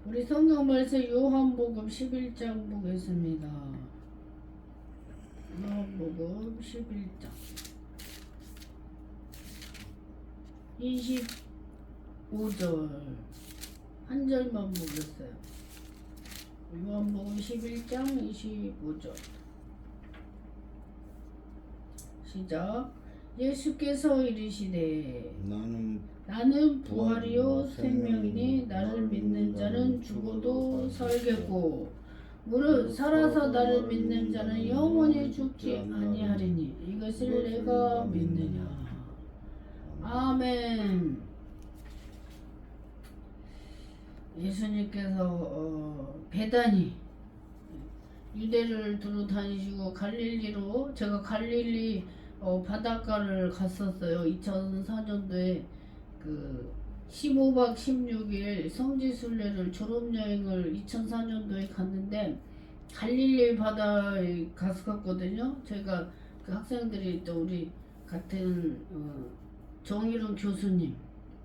우리 성경 말씀 요한복음 11장 보겠습니다. 요한복음 11장 25절 한 절만 보겠어요. 요한복음 11장 25절 시작. 예수께서 이르시되 나는 부활이요 생명이니 나를 믿는 자는 죽어도 살겠고 무릇 살아서 나를 믿는 자는 영원히 죽지 아니하리니 이것을 내가 믿느냐. 아멘. 예수님께서 베다니 유대를 두루 다니시고 갈릴리로, 제가 갈릴리 바닷가를 갔었어요. 2004년도에 그 15박 16일 성지순례를 졸업여행을 2004년도에 갔는데 갈릴리 바다에 갔었거든요. 제가 그 학생들이 또 우리 같은 정일훈 교수님,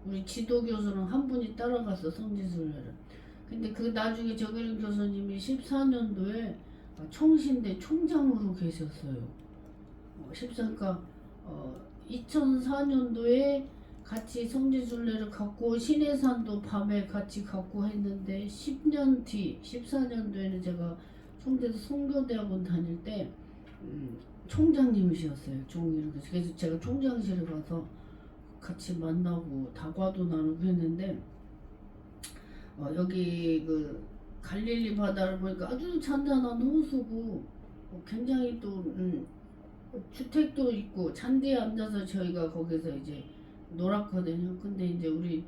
우리 지도 교수는 한 분이 따라갔어 성지순례를. 근데 그 나중에 정일훈 교수님이 14년도에 총신대 총장으로 계셨어요. 14그러니까 2004년도에 같이 성지순례를 갔고 신해산도 밤에 같이 갔고 했는데 10년 뒤 14년도에는 제가 송대에서 송교대학원 다닐 때 총장님이셨어요. 종일. 그래서 제가 총장실에 가서 같이 만나고 다과도 나누고 했는데 여기 그 갈릴리 바다를 보니까 아주 잔잔한 호수고 굉장히 또 주택도 있고 잔디에 앉아서 저희가 거기서 이제 놀았거든요. 근데 이제 우리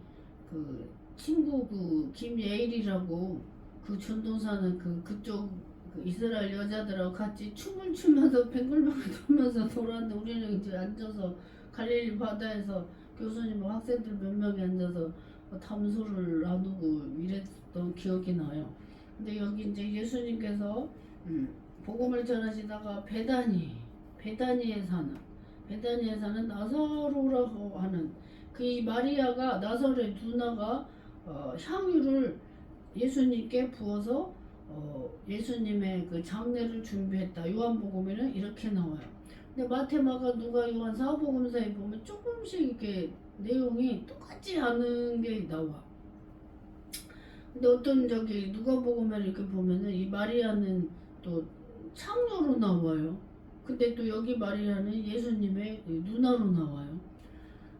그 친구 그 김예일이라고 그 전도사는 그쪽 그 이스라엘 여자들하고 같이 춤을 추면서 뱅글뱅글 돌면서 놀았는데 우리는 이제 앉아서 갈릴리 바다에서 교수님과 학생들 몇 명이 앉아서 담소를 나누고 이랬던 기억이 나요. 근데 여기 이제 예수님께서 복음을 전하시다가 베다니에 사는 나사로라고 하는 그 마리아가 나사로의 누나가 향유를 예수님께 부어서 예수님의 그 장례를 준비했다. 요한복음에는 이렇게 나와요. 근데 마태, 마가, 누가, 요한 사복음서에 보면 조금씩 이렇게 내용이 똑같지 않은 게 나와. 근데 어떤 저기 누가복음에 이렇게 보면은 이 마리아는 또 창녀로 나와요. 근데 또 여기 마리아는 예수님의 누나로 나와요.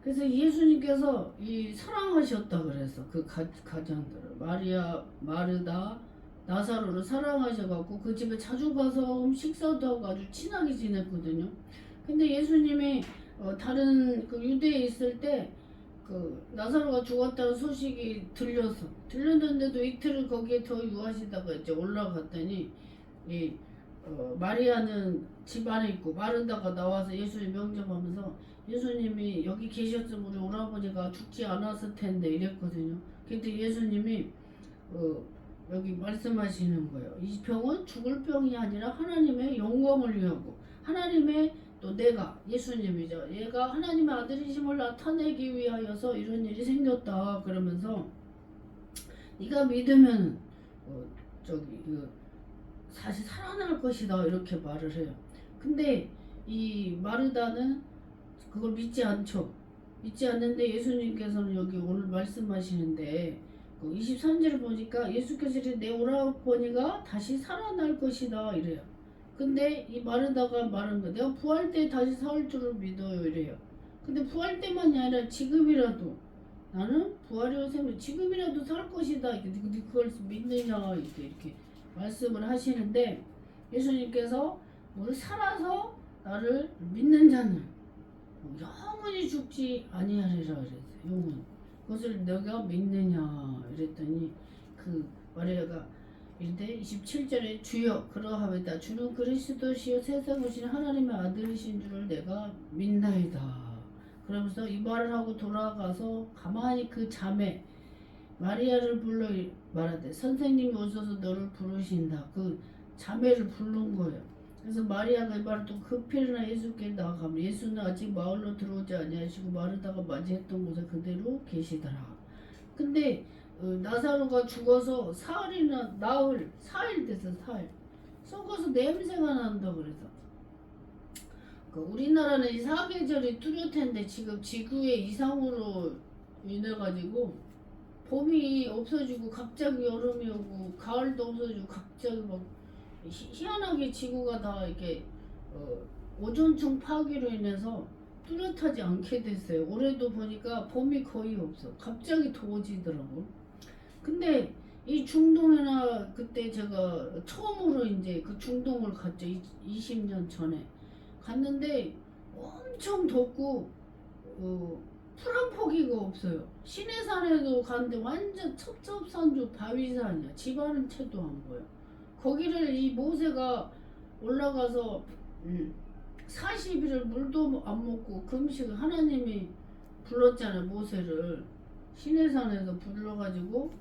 그래서 예수님께서 이 사랑하셨다 그래서 그 가장들을 마리아, 마르다, 나사로를 사랑하셔갖고 그 집에 자주 가서 식사도 하고 아주 친하게 지냈거든요. 근데 예수님이 다른 그 유대에 있을 때 그 나사로가 죽었다는 소식이 들렸는데도 이틀을 거기에 더 유하시다가 이제 올라갔더니 이 마리아는 집 안에 있고 마르다가 나와서 예수님 명령하면서 예수님이 여기 계셨으면 우리 오라버니가 죽지 않았을 텐데 이랬거든요. 근데 예수님이 여기 말씀하시는 거예요. 이 병은 죽을 병이 아니라 하나님의 영광을 위하고 하나님의 또 내가 예수님이죠. 얘가 하나님의 아들이심을 나타내기 위하여서 이런 일이 생겼다. 그러면서 네가 믿으면 사실 살아날 것이다 이렇게 말을 해요. 근데 이 마르다는 그걸 믿지 않죠. 믿지 않는데 예수님께서는 여기 오늘 말씀하시는데 23절을 보니까 예수께서 내 오라버니가 다시 살아날 것이다 이래요. 근데 이 마르다가 말한 거 내가 부활 때 다시 살 줄을 믿어요 이래요. 근데 부활 때만이 아니라 지금이라도 나는 부활이요 생명 지금이라도 살 것이다. 근데 그걸 믿느냐 이렇게 말씀을 하시는데 예수님께서 뭘 살아서 나를 믿는 자는 영원히 죽지 아니하리라 그랬어요. 영원. 그것을 너가 믿느냐 이랬더니 그 마리아가 이때 27절에 주여 그러하외다 주는 그리스도시요 세상 오신 하나님의 아들이신 줄을 내가 믿나이다. 그러면서 이 말을 하고 돌아가서 가만히 그 자매 마리아를 불러 말하되 선생님이 오셔서 너를 부르신다. 그 자매를 부른 거예요. 그래서 마리아가 이 말을 또 급히 일어나 예수께 나아가면 예수는 아직 마을로 들어오지 아니하시고 마르다가 맞이했던 곳에 그대로 계시더라. 근데 나사로가 죽어서 사흘이나 나흘, 4일 됐어, 4일. 썩어서 냄새가 난다 그래서. 우리나라는 이 사계절이 뚜렷한데 지금 지구의 이상으로 인해 가지고 봄이 없어지고 갑자기 여름이 오고 가을도 없어지고 갑자기 막 희한하게 지구가 다 이렇게 오존층 파괴로 인해서 뚜렷하지 않게 됐어요. 올해도 보니까 봄이 거의 없어. 갑자기 더워지더라고. 근데 이 중동이나 그때 제가 처음으로 이제 그 중동을 갔죠. 20년 전에 갔는데 엄청 덥고 풀 한 포기가 없어요. 시내산에도 갔는데 완전 첩첩산중 바위산이야. 집 안은 채도 안 보여. 거기를 이 모세가 올라가서 40일을 물도 안 먹고 금식 하나님이 불렀잖아요. 모세를 시내산에서 불러가지고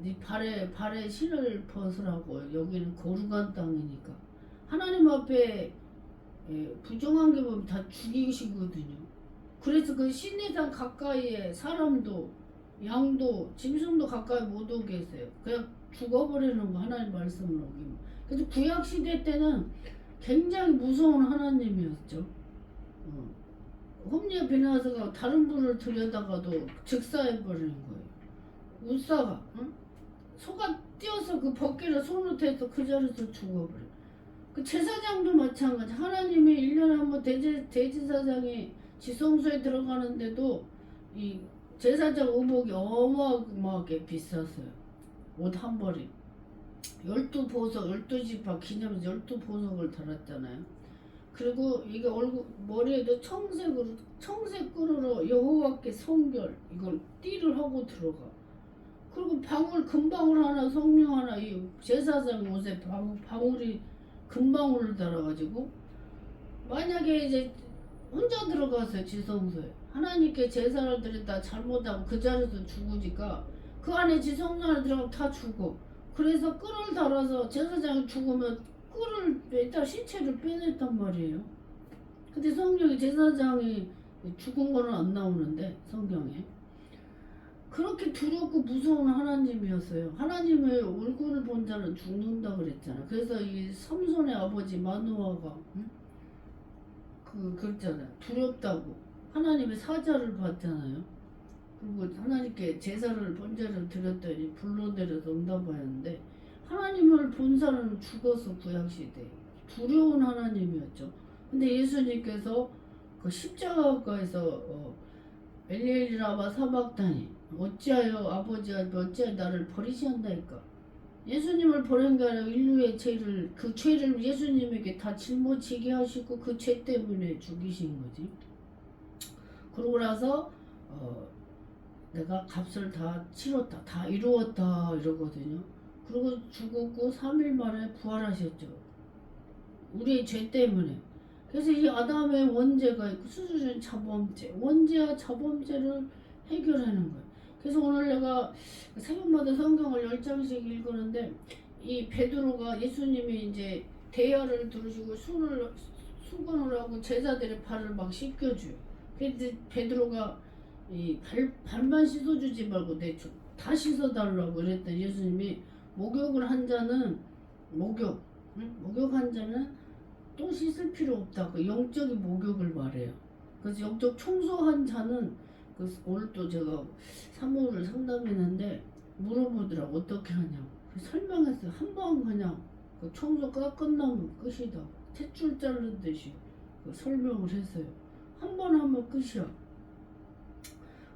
네 발에 신을 벗으라고. 여기는 거룩한 땅이니까 하나님 앞에 부정한 게 보면 다 죽이시거든요. 그래서 그 시내산 가까이에 사람도 양도 짐승도 가까이 못 오게 했어요. 그냥 죽어버리는 거 하나님 말씀을 어기면. 그래서 구약 시대 때는 굉장히 무서운 하나님이었죠. 홈리아 비나스가 다른 분을 들여다가도 즉사해버리는 거예요. 울사가 소가 뛰어서 그 벗기를 손으로 대서 그 자리에서 죽어버려. 그 제사장도 마찬가지. 하나님이 1년에 한 번 대제사장이 지성소에 들어가는데도 이 제사장 의복이 어마어마하게 비쌌어요. 옷 한 벌이 12보석 12지파 기념해서 12보석을 달았잖아요. 그리고 이게 머리에도 청색 끈으로 여호와께 성결 이걸 띠를 하고 들어가. 그리고 금방울 하나 성령 하나 이 제사장 옷에 방울이 금방울을 달아가지고 만약에 이제 혼자 들어가서 지성소에 하나님께 제사를 드렸다 잘못하고 그 자리에서 죽으니까 그 안에 지성소 안에 들어가면 다 죽어. 그래서 끈을 달아서 제사장이 죽으면 끈을 일단 시체를 빼냈단 말이에요. 근데 성경에 제사장이 죽은 거는 안 나오는데 성경에 그렇게 두렵고 무서운 하나님이었어요. 하나님의 얼굴을 본 자는 죽는다 그랬잖아. 그래서 이 삼손의 아버지 마누아가 그랬잖아요. 두렵다고 하나님의 사자를 봤잖아요. 그리고 하나님께 제사를 번제를 드렸더니 불러내려서 응답하였는데 하나님을 본 사람은 죽어서 구약시대 두려운 하나님이었죠. 근데 예수님께서 그 십자가에서 엘리엘이라마 사박다니 어찌하여 아버지가 어찌하여 나를 버리시한다니까. 예수님을 버린 게 아니라 인류의 죄를 그 죄를 예수님에게 다 짊어지게 하시고 그 죄 때문에 죽이신 거지. 그러고 나서 내가 값을 다 치렀다 다 이루었다 이러거든요. 그리고 죽었고 3일 만에 부활하셨죠. 우리의 죄 때문에. 그래서 이 아담의 원죄가 있고 수수전 자범죄 원죄와 자범죄를 해결하는 거예요. 그래서 오늘 내가 새벽마다 성경을 10장씩 읽었는데 이 베드로가 예수님이 이제 대야를 두르시고 수건을 하고 제자들의 발을 막 씻겨줘요. 그래서 베드로가 이 발만 씻어주지 말고 다 씻어달라고 그랬더니 예수님이 목욕을 한 자는 목욕한 자는 또 씻을 필요 없다고 영적인 목욕을 말해요. 그래서 영적 청소한 자는 오늘 또 제가 사모를 상담했는데 물어보더라고 어떻게 하냐고. 설명했어요. 한 번 그냥 그 청소가 끝나면 끝이다. 탯줄 자르듯이 설명을 했어요. 한 번 하면 끝이야.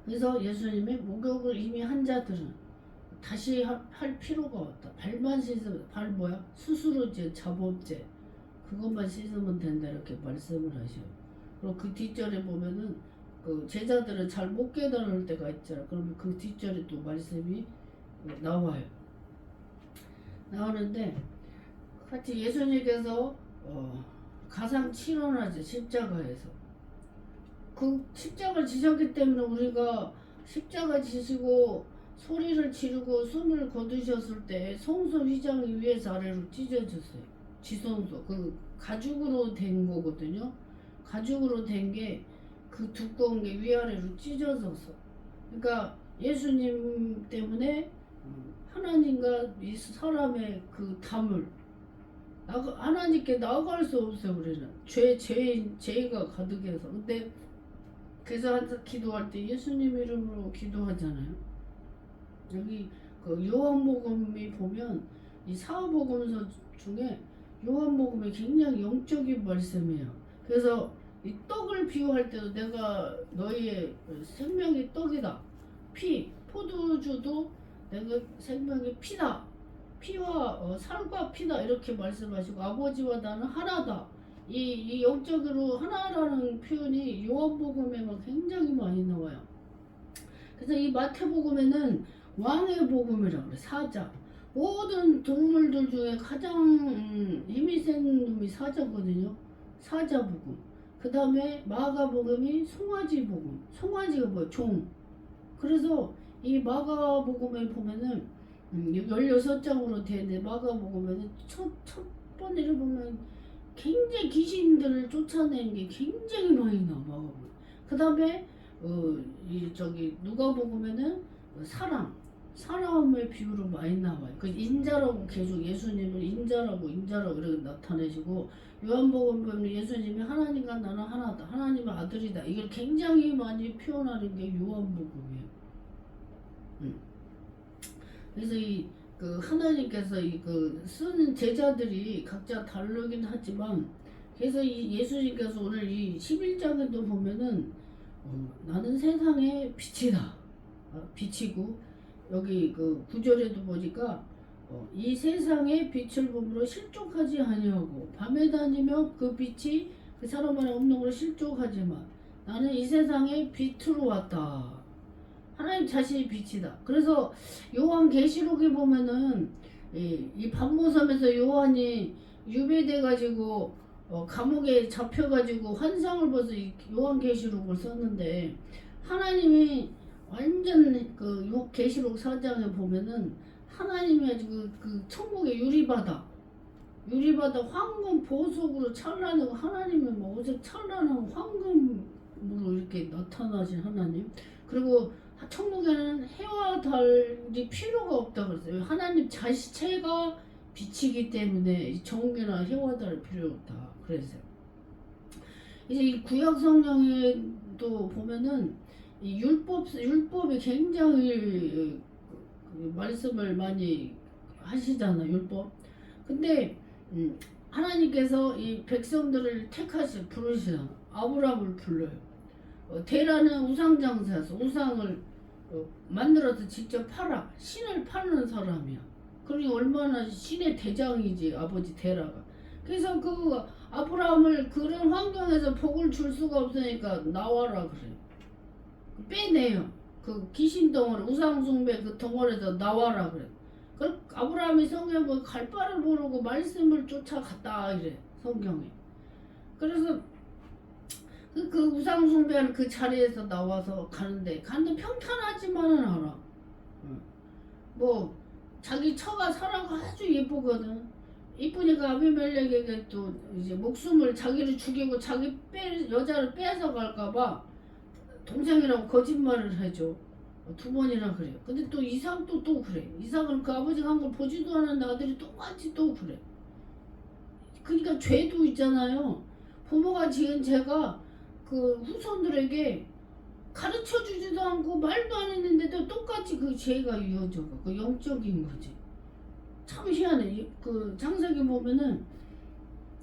그래서 예수님이 목욕을 이미 한 자들은 다시 할 필요가 없다. 발만 씻으면 발 뭐야? 수수로죄, 자범죄 그것만 씻으면 된다 이렇게 말씀을 하셔요. 그리고 그 뒷절에 보면은 그 제자들은 잘 못 깨달을 때가 있잖아. 그러면 그 뒷절에 또 말씀이 나와요. 나오는데 같이 예수님께서 가상 7원하죠. 십자가에서. 그 십자가를 지셨기 때문에 우리가 십자가 지시고 소리를 지르고 숨을 거두셨을 때 성소 휘장이 위에서 아래로 찢어졌어요. 지성소 그 가죽으로 된 거거든요. 가죽으로 된 게 그 두꺼운 게 위아래로 찢어져서 그러니까 예수님 때문에 하나님과 이 사람의 그 담을 하나님께 나아갈 수 없어요. 우리는 죄가 가득해서. 근데 그래서 항상 기도할 때 예수님 이름으로 기도하잖아요. 여기 그 요한복음이 보면 이 사복음서 중에 요한복음이 굉장히 영적인 말씀이에요. 그래서 이 떡을 비유할 때도 내가 너희의 생명의 떡이다. 포도주도 내가 생명의 피다. 피와 살과 피다 이렇게 말씀하시고 아버지와 나는 하나다. 이 영적으로 하나라는 표현이 요한복음에만 굉장히 많이 나와요. 그래서 이 마태복음에는 왕의 복음이라고 그래. 사자. 모든 동물들 중에 가장 힘이 센 놈이 사자거든요. 사자복음. 그 다음에 마가복음이 송아지복음. 송아지가 뭐야? 종. 그래서 이 마가복음에 보면은 16장으로 되는데 마가복음에는 첫 번째를 보면 굉장히 귀신들을 쫓아내는 게 굉장히 많이 나와. 마가복음. 그 다음에 누가복음에는 사람의 비유로 많이 나와요. 그 인자라고 계속 예수님을 인자라고 이렇게 나타내시고 요한복음 보면 예수님이 하나님과 나는 하나다. 하나님의 아들이다. 이걸 굉장히 많이 표현하는 게 요한복음이에요. 그래서 그 하나님께서 쓰는 제자들이 각자 다르긴 하지만 그래서 이 예수님께서 오늘 이 11장에도 보면은 나는 세상의 빛이다. 빛이고 여기 그 9절에도 보니까 이 세상의 빛을 보므로 실족하지 아니하고 밤에 다니며 그 빛이 그 사람 안에 없는 걸로 실족하지만 나는 이 세상의 빛으로 왔다. 하나님 자신이 빛이다. 그래서 요한계시록에 보면은 이 반모섬에서 요한이 유배돼 가지고 감옥에 잡혀 가지고 환상을 봐서 요한계시록을 썼는데 하나님이 완전 그 계시록 4장에 보면은 하나님이 아주 그 천국의 유리바다 황금 보석으로 찬란하고 하나님의 뭐 어제 찬란한 황금으로 이렇게 나타나신 하나님. 그리고 천국에는 해와 달이 필요가 없다 그랬어요. 하나님 자체가 빛이기 때문에 정기나 해와 달이 필요 없다 그랬어요. 이제 이 구약 성경에도 보면은 이 율법이 굉장히 말씀을 많이 하시잖아. 율법. 근데 하나님께서 이 백성들을 부르시잖아. 아브라함을 불러요. 데라는 우상장사에서 우상을 만들어서 직접 팔아. 신을 파는 사람이야. 그러니 얼마나 신의 대장이지 아버지 데라가. 그래서 그 아브라함을 그런 환경에서 복을 줄 수가 없으니까 나와라 그래요. 빼내요. 그 귀신 덩어리 우상숭배 그 덩어리에서 나와라 그래. 그 아브라함이 성경에 뭐 갈 바를 모르고 말씀을 쫓아갔다 이래 성경에. 그래서 그 우상숭배하는 그 자리에서 나와서 가는데 평탄하지만은 않아. 뭐 자기 처가 사라가 아주 예쁘거든. 이쁘니까 아비멜렉에게 또 이제 목숨을 자기를 죽이고 자기 여자를 빼앗아 갈까봐 동생이라고 거짓말을 해줘. 2번이나 그래요. 근데 또 이삭도 또 그래. 이삭은 그 아버지가 한 걸 보지도 않았는데 아들이 똑같이 또 그래. 그러니까 죄도 있잖아요. 부모가 지은 죄가 그 후손들에게 가르쳐 주지도 않고 말도 안 했는데도 똑같이 그 죄가 이어져가. 그 영적인 거지. 참 희한해. 그 창세기 보면은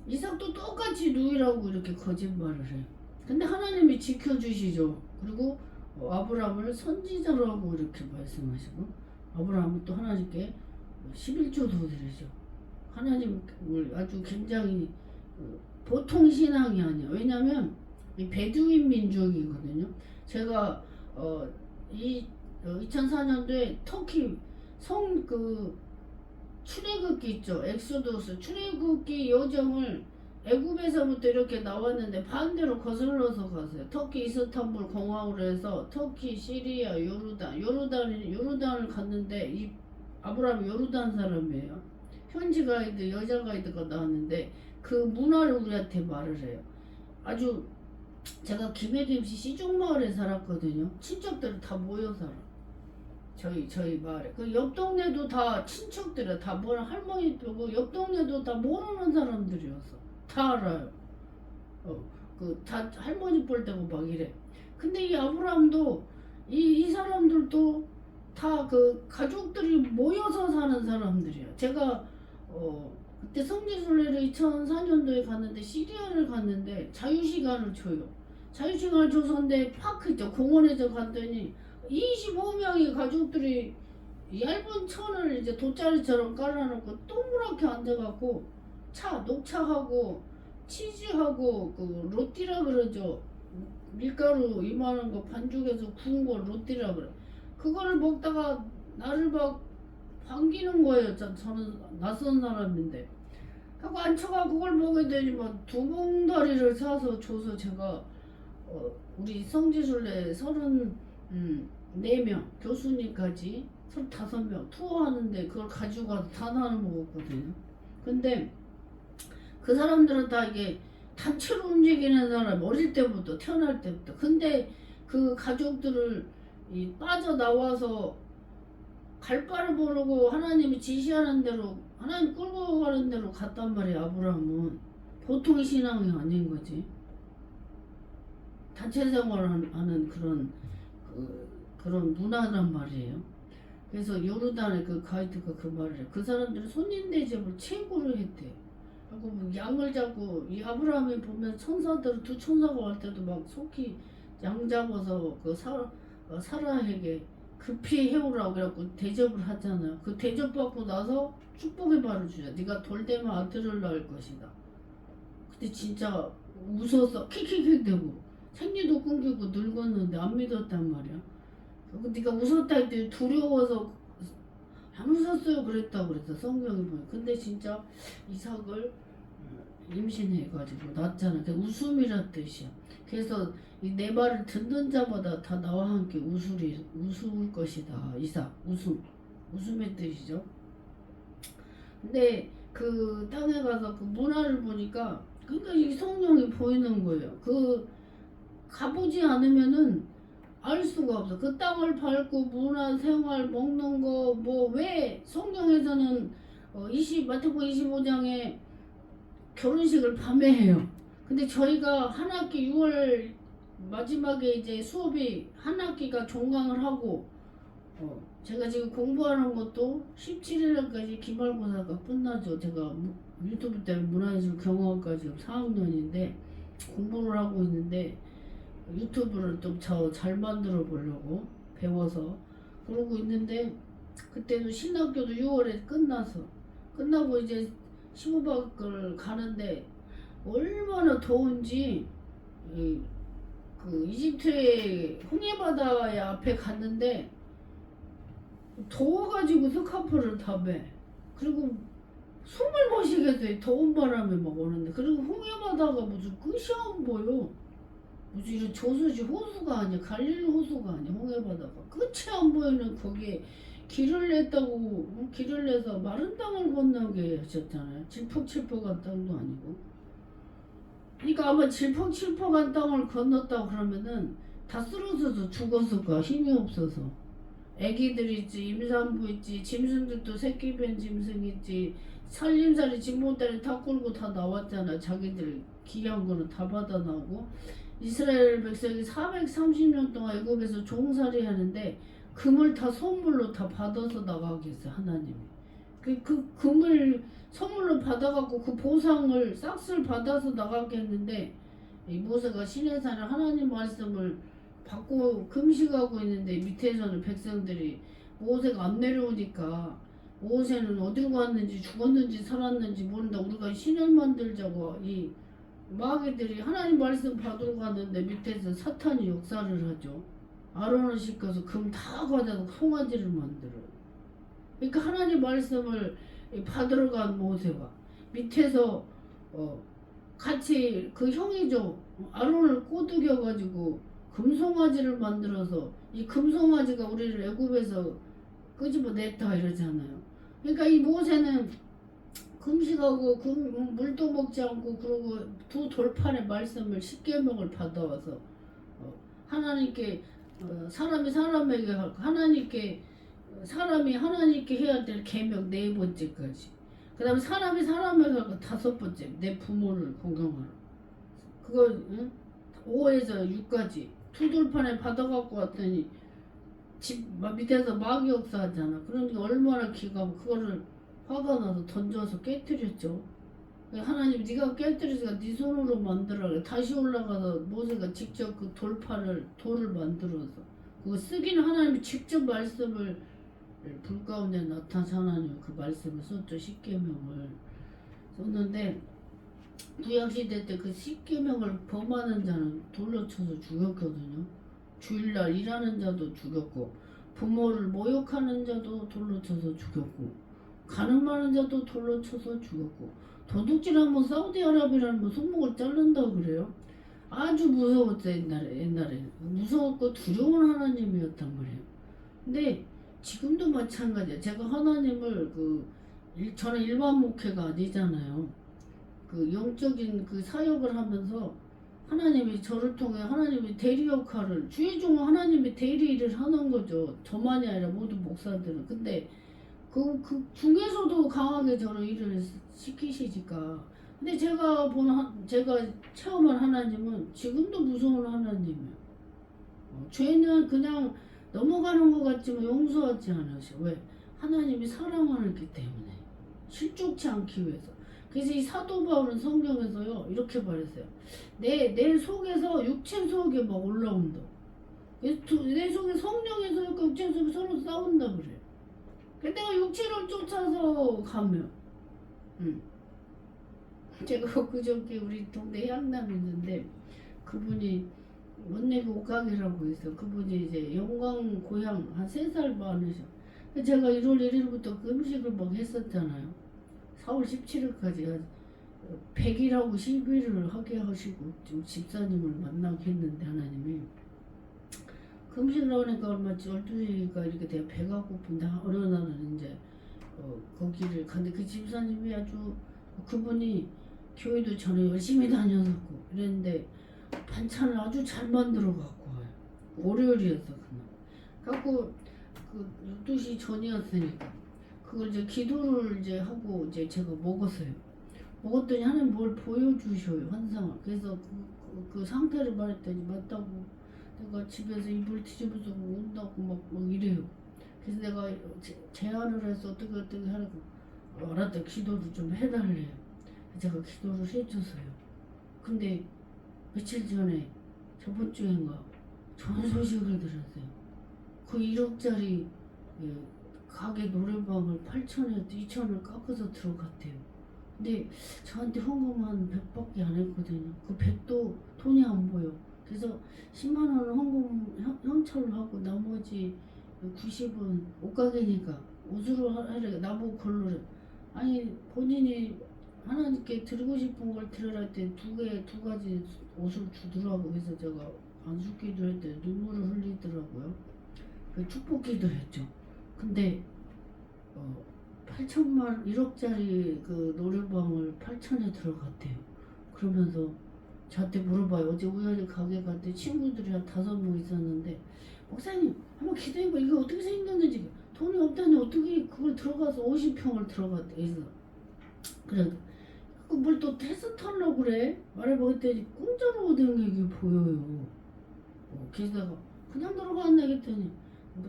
이삭도 똑같이 누이라고 이렇게 거짓말을 해. 근데 하나님이 지켜주시죠. 그리고 아브라함을 선지자라고 이렇게 말씀하시고 아브라함은 또 하나님께 11조도 드리죠. 하나님을 아주 굉장히 보통 신앙이 아니야. 왜냐면 이 베두인 민족이거든요. 제가 2004년도에 터키 출애굽기 있죠. 엑소더스 출애굽기 여정을 애굽에서부터 이렇게 나왔는데 반대로 거슬러서 갔어요. 터키 이스탄불 공항으로 해서 터키, 시리아, 요르단을 갔는데 이 아브라함이 요르단 사람이에요. 현지 가이드, 여자 가이드가 나왔는데 그 문화를 우리한테 말을 해요. 제가 김해김씨 시종마을에 살았거든요. 친척들이 다 모여 살아. 저희 마을에 그 옆 동네도 다 친척들이야. 다 뭐라 할머니도 옆 동네도 다 모르는 사람들이어서 다 알아요. 그 다 할머니 볼 때고 막 이래. 근데 이 아브라함도 이 사람들도 다 그 가족들이 모여서 사는 사람들이야. 제가 그때 성지순례를 2004년도에 갔는데 시리아를 갔는데 자유시간을 줘요. 자유시간을 줘서 근데 파크 있죠. 공원에서 갔더니 25명의 가족들이 얇은 천을 이제 돗자리처럼 깔아놓고 동그랗게 앉아갖고 녹차하고 치즈하고 그 로띠라 그러죠. 밀가루 이만한 거 반죽해서 구운 거 로띠라 그래. 그거를 먹다가 나를 막 반기는 거예요. 저는 낯선 사람인데. 하고 안쳐가 그걸 먹게 되지만 두 봉다리를 사서 줘서 제가 우리 성지순례 34명 교수님까지 35명 투어하는데 그걸 가지고 가서 다 나눠 먹었거든요. 근데 그 사람들은 다 이게 단체로 움직이는 사람 어릴 때부터 태어날 때부터. 근데 그 가족들을 빠져나와서 갈 바를 모르고 하나님이 지시하는 대로 하나님 끌고 가는 대로 갔단 말이야. 아브라함은 보통 신앙이 아닌 거지. 단체 생활하는 그런 문화란 말이에요. 그래서 요르단의 그 가이드가 그 말을 해. 그 사람들은 손님 대접을 최고로 했대. 하고 뭐 양을 잡고 이 아브라함이 보면 천사들 두 천사가 올 때도 막 속히 양 잡아서 그 사라에게 급히 해오라고 그래갖고 대접을 하잖아요. 그 대접 받고 나서 축복의 발을 주자. 네가 돌되면 아들을 낳을 것이다. 근데 진짜 웃어서 킥킥킥 대고 생리도 끊기고 늙었는데 안 믿었단 말이야. 네가 웃었다 했더니 두려워서 안 웃었어요 그랬다고 그랬어 성경에 보면. 근데 진짜 이삭을 임신해가지고 낳았잖아. 그 웃음이란 뜻이야. 그래서 이 내 말을 듣는 자마다 다 나와 함께 웃을 것이다. 이삭 웃음의 뜻이죠. 근데 그 땅에 가서 그 문화를 보니까 그러니까 이 성령이 보이는 거예요. 그 가보지 않으면은 알 수가 없어. 그 땅을 밟고 문화, 생활, 먹는 거, 뭐, 왜 성경에서는 마태복음 25장에 결혼식을 밤에 해요. 근데 저희가 한 학기 6월 마지막에 이제 수업이 한 학기가 종강을 하고, 제가 지금 공부하는 것도 17일까지 기말고사가 끝나죠. 제가 유튜브 때문에 문화예술 경영학과 지금 4학년인데 공부를 하고 있는데, 유튜브를 좀 잘 만들어 보려고 배워서 그러고 있는데, 그때도 신학교도 6월에 끝나고 이제 15박을 가는데 얼마나 더운지 그 이집트의 홍해바다의 앞에 갔는데 더워가지고 스카프를 다 매. 그리고 숨을 못 쉬겠어요. 더운 바람에 막 오는데. 그리고 홍해바다가 무슨 끝이 안 보여. 무슨 이런 저수지 호수가 아니야. 갈릴리 호수가 아니야. 홍해바다가 끝이 안 보이는 거기에 길을 냈다고. 길을 내서 마른 땅을 건너게 하셨잖아요. 질퍽질퍽한 땅도 아니고. 그러니까 아마 질퍽질퍽한 땅을 건넜다고 그러면은 다 쓰러져서 죽었을 거야. 힘이 없어서. 애기들 있지, 임산부 있지, 짐승들도 새끼 뵌 짐승 있지, 살림살이 진보다리 다 끌고 다 나왔잖아. 자기들 귀한 거는 다 받아 나오고. 이스라엘 백성이 430년 동안 애굽에서 종살이 하는데 금을 다 선물로 다 받아서 나가게 했어요. 하나님이. 그 금을 선물로 받아갖고 그 보상을 싹쓸 받아서 나가게 했는데, 이 모세가 시내산에 하나님 말씀을 받고 금식하고 있는데 밑에서는 백성들이 모세가 안 내려오니까 모세는 어디로 갔는지 죽었는지 살았는지 모른다. 우리가 신을 만들자고 이 마귀들이 하나님 말씀 받으러 가는데 밑에서 사탄이 역사를 하죠. 아론을 시켜서 금 다 가져다 송아지를 만들어요. 그러니까 하나님 말씀을 받으러 간 모세가 밑에서 같이 그 형이죠. 아론을 꼬드겨가지고 금송아지를 만들어서 이 금송아지가 우리를 애굽에서 끄집어냈다 이러잖아요. 그러니까 이 모세는 금식하고 물도 먹지 않고 그러고 두 돌판의 말씀을 십계명을 받아와서 하나님께 사람이 사람에게 하나님께 사람이 하나님께 해야 될 계명 네 번째까지. 그 다음에 사람이 사람을 하고 다섯 번째 내 부모를 공경하라. 그걸 응? 5에서 6까지 투돌판에 받아갖고 왔더니 집 밑에서 마귀역사 하잖아. 그러니까 얼마나 기가 그거를 화가 나서 던져서 깨뜨렸죠. 하나님 네가 깨뜨리니까 네 손으로 만들어 그래. 다시 올라가서 모세가 직접 그 돌을 만들어서 그거 쓰기는 하나님이 직접 말씀을 불 가운데 나타나는 그 말씀을 썼죠. 십계명을 썼는데 구약시대 때 그 십계명을 범하는 자는 돌로 쳐서 죽였거든요. 주일날 일하는 자도 죽였고 부모를 모욕하는 자도 돌로 쳐서 죽였고 가늠하는 자도 돌로 쳐서 죽였고 도둑질하면 사우디아라비아는 뭐 손목을 자른다고 그래요. 아주 무서웠죠. 옛날에 무서웠고 두려운 하나님이었단 말이에요. 근데 지금도 마찬가지야. 제가 하나님을 저는 일반 목회가 아니잖아요. 그 영적인 그 사역을 하면서 하나님이 저를 통해 하나님이 대리 역할을 주의 종은 하나님이 대리 일을 하는 거죠. 저만이 아니라 모든 목사들은. 근데 그 중에서도 강하게 저를 일을 시키시니까. 근데 제가 체험한 하나님은 지금도 무서운 하나님이에요. 죄는 그냥 넘어가는 것 같지만 용서하지 않으셔. 왜? 하나님이 사랑하기 때문에. 실족치 않기 위해서. 그래서 이 사도 바울은 성경에서요 이렇게 말했어요. 내 속에서 육체 속에 막 올라온다. 내 속에 성령의 소유과 육체 속에 서로 싸운다 그래. 내가 육체를 쫓아서 가면 제가 그저께 우리 동네 향남 있는데 그분이 원내교 옥강이라고 있어. 그분이 이제 영광 고향 한 3살 많으셔. 제가 1월 1일부터 그 음식을 막 했었잖아요. 4월 17일까지 100일하고 10일을 하게 하시고 좀 집사님을 만나게 했는데 하나님이 그 음식을 하니까 얼마 12시가 이렇게 내가 배가 고픈데 어느 날은 이제 거기를 갔는데 그 집사님이 아주 그분이 교회도 전에 열심히 다녔었고 이랬는데 반찬을 아주 잘 만들어 갖고 와요. 월요일이었어 그날. 갖고 그 12시 전이었으니까 그걸 이제 기도를 이제 하고 이제 제가 먹었어요. 먹었더니 하나님 뭘 보여주셔요 환상을. 그래서 그 상태를 말했더니 맞다고 내가 집에서 이불 뒤집어서 온다고 막 이래요. 그래서 내가 제안을 해서 어떻게 하라고 알았다 기도를 좀 해달래요. 제가 기도를 해줬어요. 근데 며칠 전에 저번 주인가 좋은 소식을 들었어요. 그 1억짜리 가게 노래방을 8천에 2천을 깎아서 들어갔대요. 근데 저한테 헌금 한 100밖에 안 했거든요. 그 100도 돈이 안 보여. 그래서 10만 원을 헌금 현찰을 하고 나머지 90은 옷가게니까 옷으로 하래. 나보고 걸러래. 아니 본인이 하나님께 드리고 싶은 걸 드려라 할 때 두 가지 옷을 주더라고. 그래서 제가 안숙기도 했더니 눈물을 흘리더라고요. 그 축복기도 했죠. 근데 8천만 1억짜리 그 노래방을 8천에 들어갔대요. 그러면서 저한테 물어봐요. 어제 우연히 가게 갔는데 친구들이 한 5명 있었는데 목사님 한번 기도해봐. 이거 어떻게 생겼는지. 돈이 없다니 어떻게 그걸 들어가서 50평을 들어갔대. 그래서 그래 뭘 또 테스트 하려고 그래? 말해보겠더니 공짜로 얻은 게 보여요. 그래서 내가 그냥 들어갔네 했더니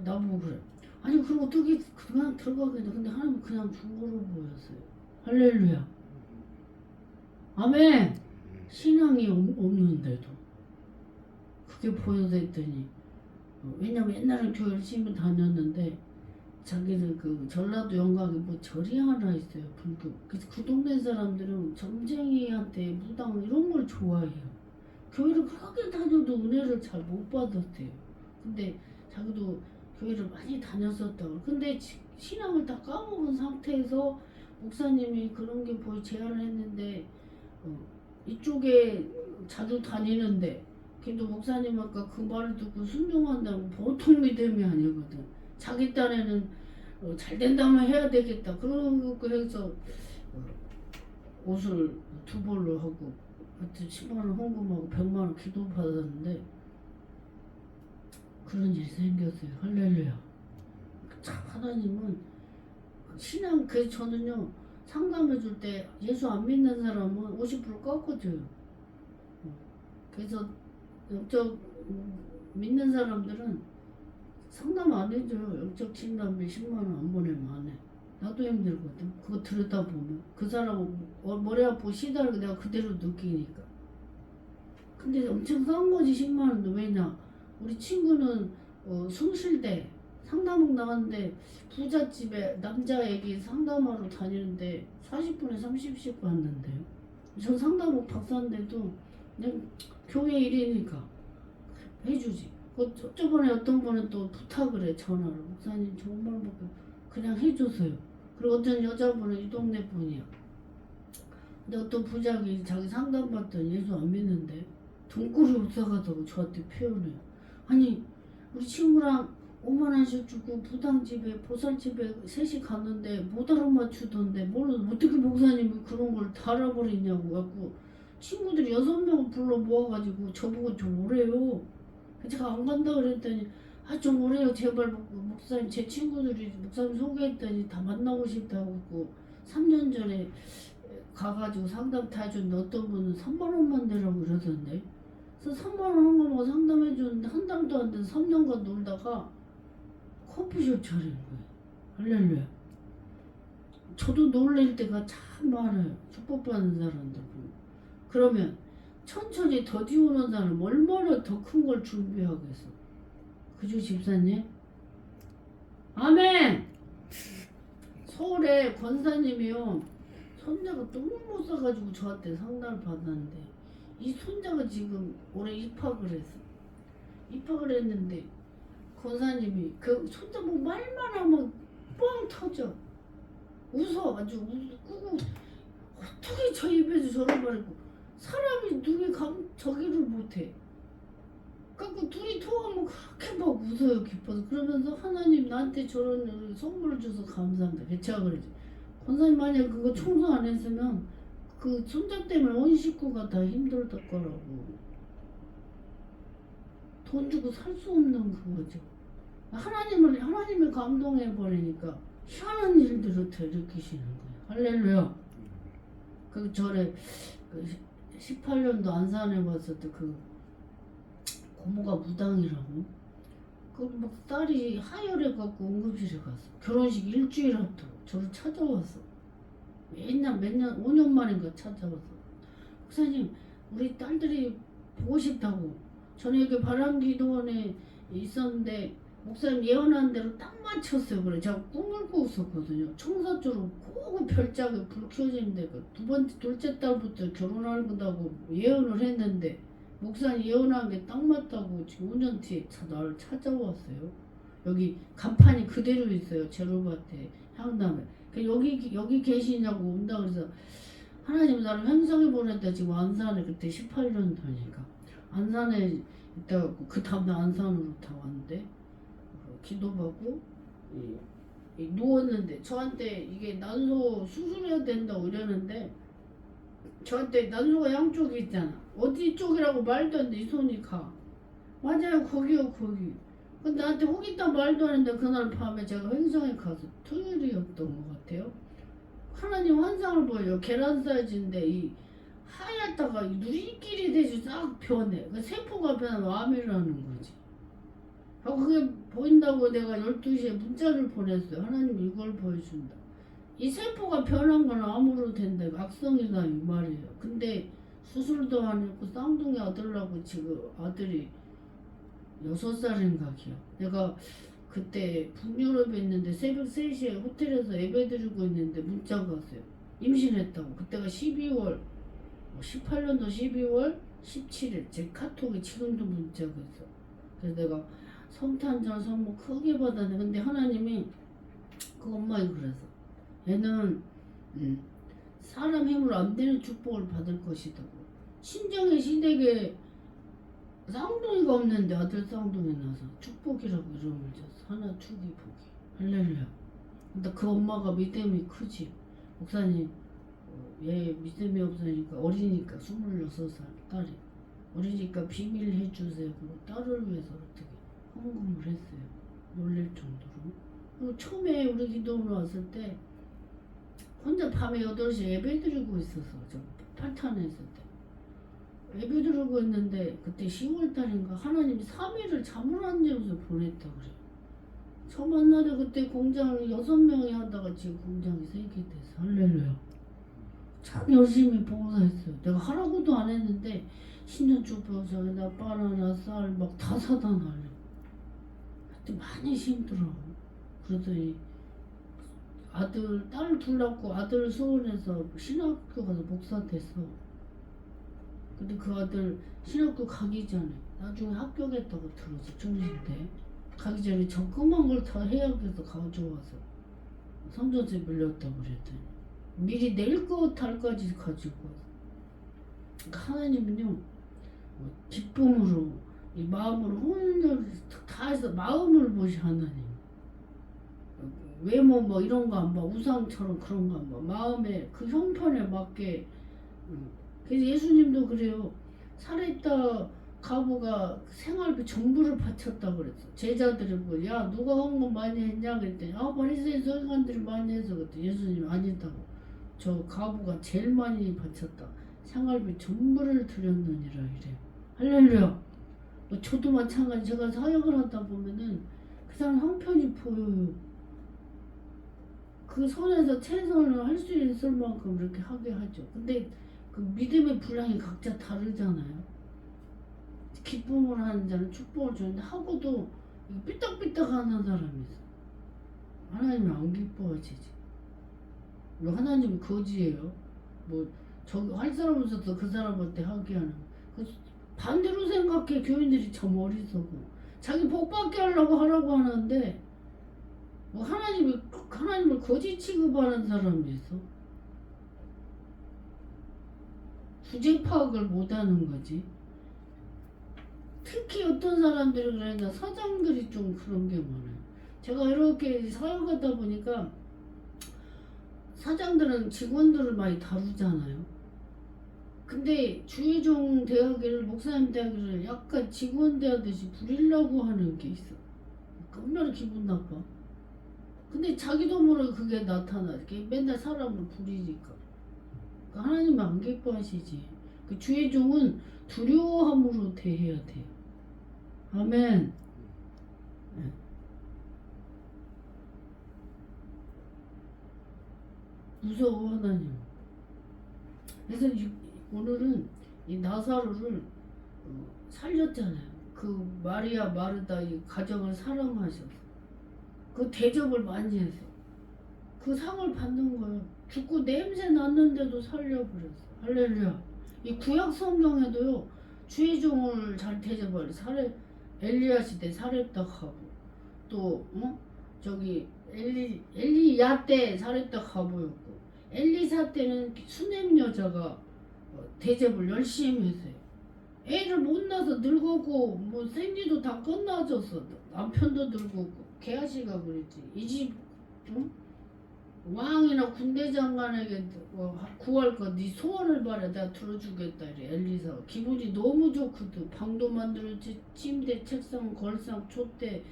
나보고 그래. 아니 그럼 어떻게 그냥 들어가겠냐. 근데 하나님 그냥 준 거로 보였어요. 할렐루야. 아멘. 신앙이 없는데도 그게 보여서 했더니 왜냐면 옛날에 교회 열심히 다녔는데 자기는 그 전라도 영광에 뭐 절이 하나 있어요. 불교. 그래서 그 동네 사람들은 점쟁이한테 무당 이런 걸 좋아해요. 교회를 그렇게 다녀도 은혜를 잘 못 받았대요. 근데 자기도 교회를 많이 다녔었다고. 근데 신앙을 다 까먹은 상태에서 목사님이 그런 게 제안을 했는데 이쪽에 자주 다니는데 그래도 목사님 아까 그 말을 듣고 순종한다고 보통 믿음이 아니거든. 자기 딴에는 잘 된다면 해야 되겠다. 그런 거 해서 옷을 2벌로 하고 하여튼 10만원 헌금하고 100만원 기도 받았는데 그런 일이 생겼어요. 할렐루야. 참 하나님은 신앙 그래서 저는요 상담해 줄 때 예수 안 믿는 사람은 50% 꺾어줘요. 그래서 영적 믿는 사람들은 상담 안 해줘요. 영적 진단비 10만 원 안 보내면 안 해. 나도 힘들거든. 그거 들여다보면 그 사람 머리 아프고 시달고 내가 그대로 느끼니까. 근데 엄청 싼 거지 10만 원도. 왜냐 우리 친구는 숭실대 상담원 나갔는데 부잣집에 남자애기 상담하러 다니는데 40분에 30씩 받는데요. 전 상담원 박사인데도 그냥 교회 일이니까 해주지. 저번에 어떤 분은 또 부탁을 해 전화로. 목사님 정말 뭐 그냥 해줘서요. 그리고 어떤 여자분은 이 동네 분이야. 근데 어떤 부장이 자기 상담받더니 예수 안 믿는데 돈꿀이 없어가지고 저한테 표현해요. 아니 우리 친구랑 5만 원씩 주고 부당집에 보살집에 셋이 갔는데 못 알아맞추던데 뭘 어떻게 목사님이 그런 걸 다 알아버리냐고 갖고 친구들이 6명을 불러 모아가지고 저보고 좀 오래요. 제가 안 간다 그랬더니 좀 오래요 제발 목사님 제 친구들이 목사님 소개했더니 다 만나고 싶다고 했고 3년 전에 가가지고 상담 다 해줬는데 어떤 분은 3만 원만 내라고 그러던데. 그래서 3만 원 한 거만 상담해줬는데 한 달도 안 돼서 3년간 놀다가 커피숍 차린 거예요. 할렐루야. 저도 놀랄 때가 참 많아요. 축복받는 사람들 보면. 그러면 천천히 더디오는 사람 얼마나 더 큰 걸 준비하겠어. 그죠 집사님? 아멘. 서울에 권사님이요 손자가 너무 못 사가지고 저한테 상담을 받았는데 이 손자가 지금 올해 입학을 했어. 입학을 했는데 권사님이 그 손자 뭐 말만 하면 뻥 터져. 웃어 아주 웃고 어떻게 저 입에서 저런 말을 했고 사람이 눈이 저기를 못해. 그러니까 둘이 통하면 그렇게 막 웃어요 기뻐서. 그러면서 하나님 나한테 저런 선물을 줘서 감사합니다. 개차가 그러지. 권사님 만약 그거 청소 안 했으면 그 손자 때문에 온 식구가 다 힘들었을 거라고. 돈 주고 살 수 없는 그거죠. 하나님을 감동해 버리니까 희한한 일들을 더 일으키시는 거예요. 할렐루야. 그 절에 그 18년도 안산에 갔었던 그 고모가 무당이라고. 그 막 딸이 하혈해 갖고 응급실에 갔어. 결혼식 일주일 앞두고 저를 찾아왔어. 맨날 몇 년 5년 만인가 찾아왔어. 목사님 우리 딸들이 보고 싶다고. 저는 여기 바람기도원에 있었는데 목사님 예언한 대로 딱 맞췄어요. 그래 제가 꿈을 꾸었었거든요. 청사 쪽으로 꼭 별장에 불 켜지는데 그 둘째 딸부터 결혼한다고 예언을 했는데 목사님 예언한 게 딱 맞다고 지금 5년 뒤에 나를 찾아왔어요. 여기 간판이 그대로 있어요. 제로밭에 향담에. 여기 계시냐고 온다 그래서 하나님 나를 횡성에 보냈다. 지금 안산에 그때 18년도니까 안산에 있다가 그 다음에 안산으로 다 왔는데 기도받고 누웠는데 저한테 이게 난소 수술해야 된다고 이러는데 저한테 난소가 양쪽이 있잖아. 어디 쪽이라고 말도 안 돼. 이 손이 가. 맞아요 거기요 거기. 근데 나한테 호기다 말도 안 했는데 그날 밤에 제가 횡성에 가서 토요일이었던 것 같아요. 하나님 환상을 보여요. 계란 사이즈인데 이 하얗다가 누리끼리 돼서 싹 변해. 그 세포가 변하면 암이라는 거지. 그게 보인다고 내가 12시에 문자를 보냈어요. 하나님 이걸 보여준다. 이 세포가 변한 건 암으로 된다. 악성이다 이 말이에요. 근데 수술도 안 했고 쌍둥이 아들 낳고 지금 아들이 6살인가 기요. 내가 그때 북유럽에 있는데 새벽 3시에 호텔에서 예배 드리고 있는데 문자가 왔어요. 임신했다고. 그때가 12월 18년도 12월 17일 제 카톡에 지금도 문자가 있어. 그래서 내가 성탄절 선물 크게 받았는데 근데 하나님이 그 엄마가 그래서 얘는 사람 힘으로 안 되는 축복을 받을 것이다. 친정의 시댁에 쌍둥이가 없는데 아들 쌍둥이 나서 축복이라고 이름을 줬어. 하나 투기 보기. 할렐루야. 근데 그 엄마가 믿음이 크지. 목사님 얘 믿음이 없으니까 어리니까 26살 딸이 어리니까 비밀 해주세요. 그리고 딸을 위해서 어떻게 헌금을 했어요. 놀랄 정도로. 그리고 처음에 우리 기도로 왔을 때 혼자 밤에 8시 예배 드리고 있었어. 저 팔탄에 있을 때. 예배 드리고 있는데 그때 10월달인가 하나님이 3일을 잠을 안 자면서 보냈다 그래. 처음 만나서 그때 공장을 6명이 하다가 지금 공장이 3개 돼서 할렐루야. 참 열심히 봉사했어요. 내가 하라고도 안 했는데 신년축복서에다 바나나 쌀 막 다 사다 놔요. 그때 많이 힘들어. 그러더니 아들 딸 둘 낳고 아들 서울에서 신학교 가서 목사 됐어. 근데 그 아들 신학교 가기 전에 나중에 합격했다고 들었어. 중심대 가기 전에 조그만 걸 다 해약해서 가져와서 성전세 밀렸다고 그랬더니 미리 낼 거 달까지 가지고 와서. 그러니까 하나님은요 기쁨으로 이 마음으로 혼을 다해서 마음을 보시 하나님. 외모 뭐 이런 거 안 봐. 우상처럼 그런 거 안 봐. 마음에 그 형편에 맞게. 그래서 예수님도 그래요. 살아있다 가부가 생활비 전부를 바쳤다 그랬어. 제자들이 뭐, 야 누가 헌금 많이 했냐 그랬더니 바리새인 서기관들이 많이 해서 그랬더니 예수님 아니다고. 저 가부가 제일 많이 바쳤다. 생활비 전부를 드렸느니라 이래. 할렐루야. 뭐 저도 마찬가지. 제가 사역을 하다 보면은 그 사람 형편이 보여요. 그 선에서 최선을 할 수 있을 만큼 이렇게 하게 하죠. 근데 그 믿음의 분량이 각자 다르잖아요. 기쁨을 하는 자는 축복을 주는데 하고도 삐딱삐딱 하는 사람이 있어. 하나님이 안 기뻐하시지. 뭐 하나님이 거지예요. 뭐 저기 할 사람 없어서 그 사람한테 하게 하는. 그 반대로 생각해. 교인들이 참 어리석어. 자기 복 받게 하려고 하라고 하는데 뭐 하나님을 거지 취급하는 사람이 있어. 주제 파악을 못하는 거지. 특히 어떤 사람들이 그러니까 사장들이 좀 그런 게 많아요. 제가 이렇게 사역하다 보니까 사장들은 직원들을 많이 다루잖아요. 근데 주의종 대하기를 목사님 대하기를 약간 직원 대하듯이 부리려고 하는 게 있어. 얼마나 기분 나빠. 근데 자기도 모르게 그게 나타나. 맨날 사람을 부리니까. 그러니까 하나님은 안 기뻐하시지. 그 주의 종은 두려워함으로 대해야 돼요. 아멘. 네. 무서워 하나님. 그래서 오늘은 이 나사로를 살렸잖아요. 그 마리아 마르다 이 가정을 사랑하셔서 그 대접을 많이 해서 그 상을 받는 거예요. 죽고 냄새 났는데도 살려버렸어. 할렐루야. 이 구약 성경에도요 주의 종을 잘 대접을 엘리야 시대 사렙다 하고 또 저기 엘리야 때 사렙다 하고였고 엘리사 때는 수냄 여자가 대접을 열심히 했어요. 애를 못 낳아서 늙었고 뭐 생리도 다 끝나졌어. 남편도 늙었고 개아씨가 그랬지. 이 집 왕이나 군대 장관에게 구할 거 네 소원을 말해 내가 들어주겠다 이래. 엘리사가 기분이 너무 좋거든. 방도 만들었지. 침대 책상 걸상 촛대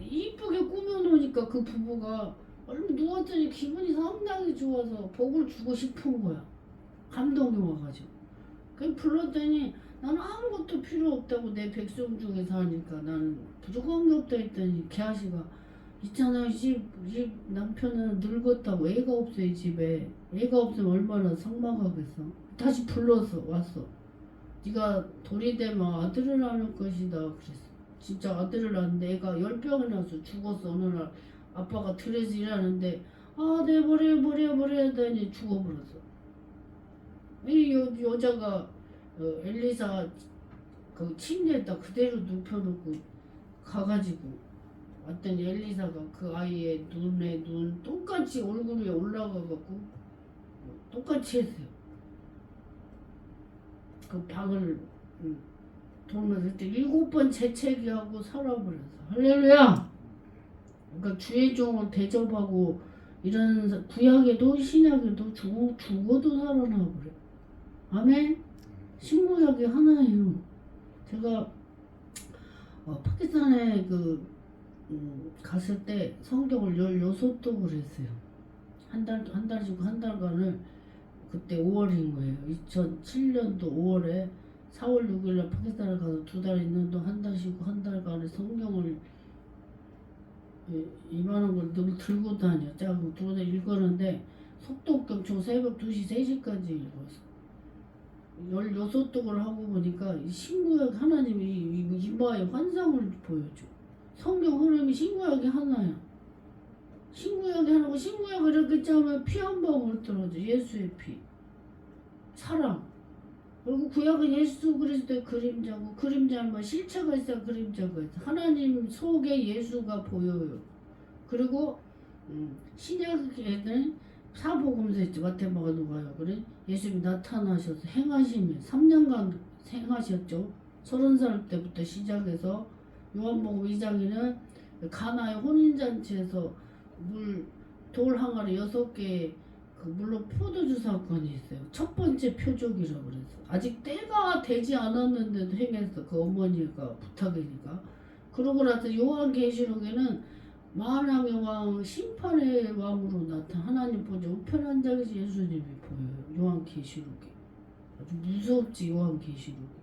이쁘게 꾸며놓으니까 그 부부가 얼른 누웠더니 기분이 상당히 좋아서 복을 주고 싶은 거야. 감동이 와가지고 그냥 불렀더니 나는 아무것도 필요 없다고. 내 백성 중에서 하니까 나는 부족한 게 없다 했더니 개아씨가 있잖아. 이 집 남편은 늙었다고. 애가 없어. 이 집에 애가 없으면 얼마나 삭막하겠어. 다시 불러서 왔어. 네가 돌이 되면 아들을 낳을 것이다 그랬어. 진짜 아들을 낳았는데 애가 10병이 나서 죽었어. 어느 날 아빠가 들에서 일하는데 내버려 하더니 죽어버렸어. 이 여자가 엘리사 그 침대에다 그대로 눕혀놓고 가가지고 왔더니 엘리사가 그 아이의 눈에 눈 똑같이 얼굴 위에 올라가갖고 똑같이 했어요. 그 방을 돌면서 그때 7번 재채기하고 살아버렸어. 할렐루야. 그러니까 주의 종을 대접하고 이런 구약에도 신약에도 죽어도 살아나 버려. 아멘. 신구약이 하나예요. 제가 파키스탄에 그 갔을 때 성경을 16독을 했어요. 한 달 주고 한 달간을. 그때 5월인 거예요. 2007년도 5월에 4월 6일날 파키스탄을 가서 2달 있는 동안 한 달 쉬고 한 달간의 성경을 이만한 걸 늘 들고 다녀. 짜고 두고 읽었는데 속독경총 새벽 2시, 3시까지 읽었어. 16독을 하고 보니까 신구약 하나님이 이마에 환상을 보여줘. 성경 흐름이 신구약이 하나야. 신구약이 하나고 신구약을 이렇게 짜면 피 한 방울 떨어져. 예수의 피. 사랑. 그리고 구약은 예수 그리스도의 그림자고 그림자는 실체가 있어야 그림자가 있어. 하나님 속에 예수가 보여요. 그리고 신약에는 사복음서 있죠. 마태마가 누가요. 그래? 예수님이 나타나셔서 행하시면 3년간 행하셨죠. 30살 때부터 시작해서 요한복음 2장에는 가나의 혼인잔치에서 돌 항아리 6개 그 물론 포도주 사건이 있어요. 첫 번째 표적이라고 그래서 아직 때가 되지 않았는데도 행했어. 그 어머니가 부탁이니까. 그러고 나서 요한계시록에는 만왕의 왕 심판의 왕으로 나타나 하나님 보좌 우편한 자에서 예수님이 보여요. 요한계시록에 아주 무섭지. 요한계시록에.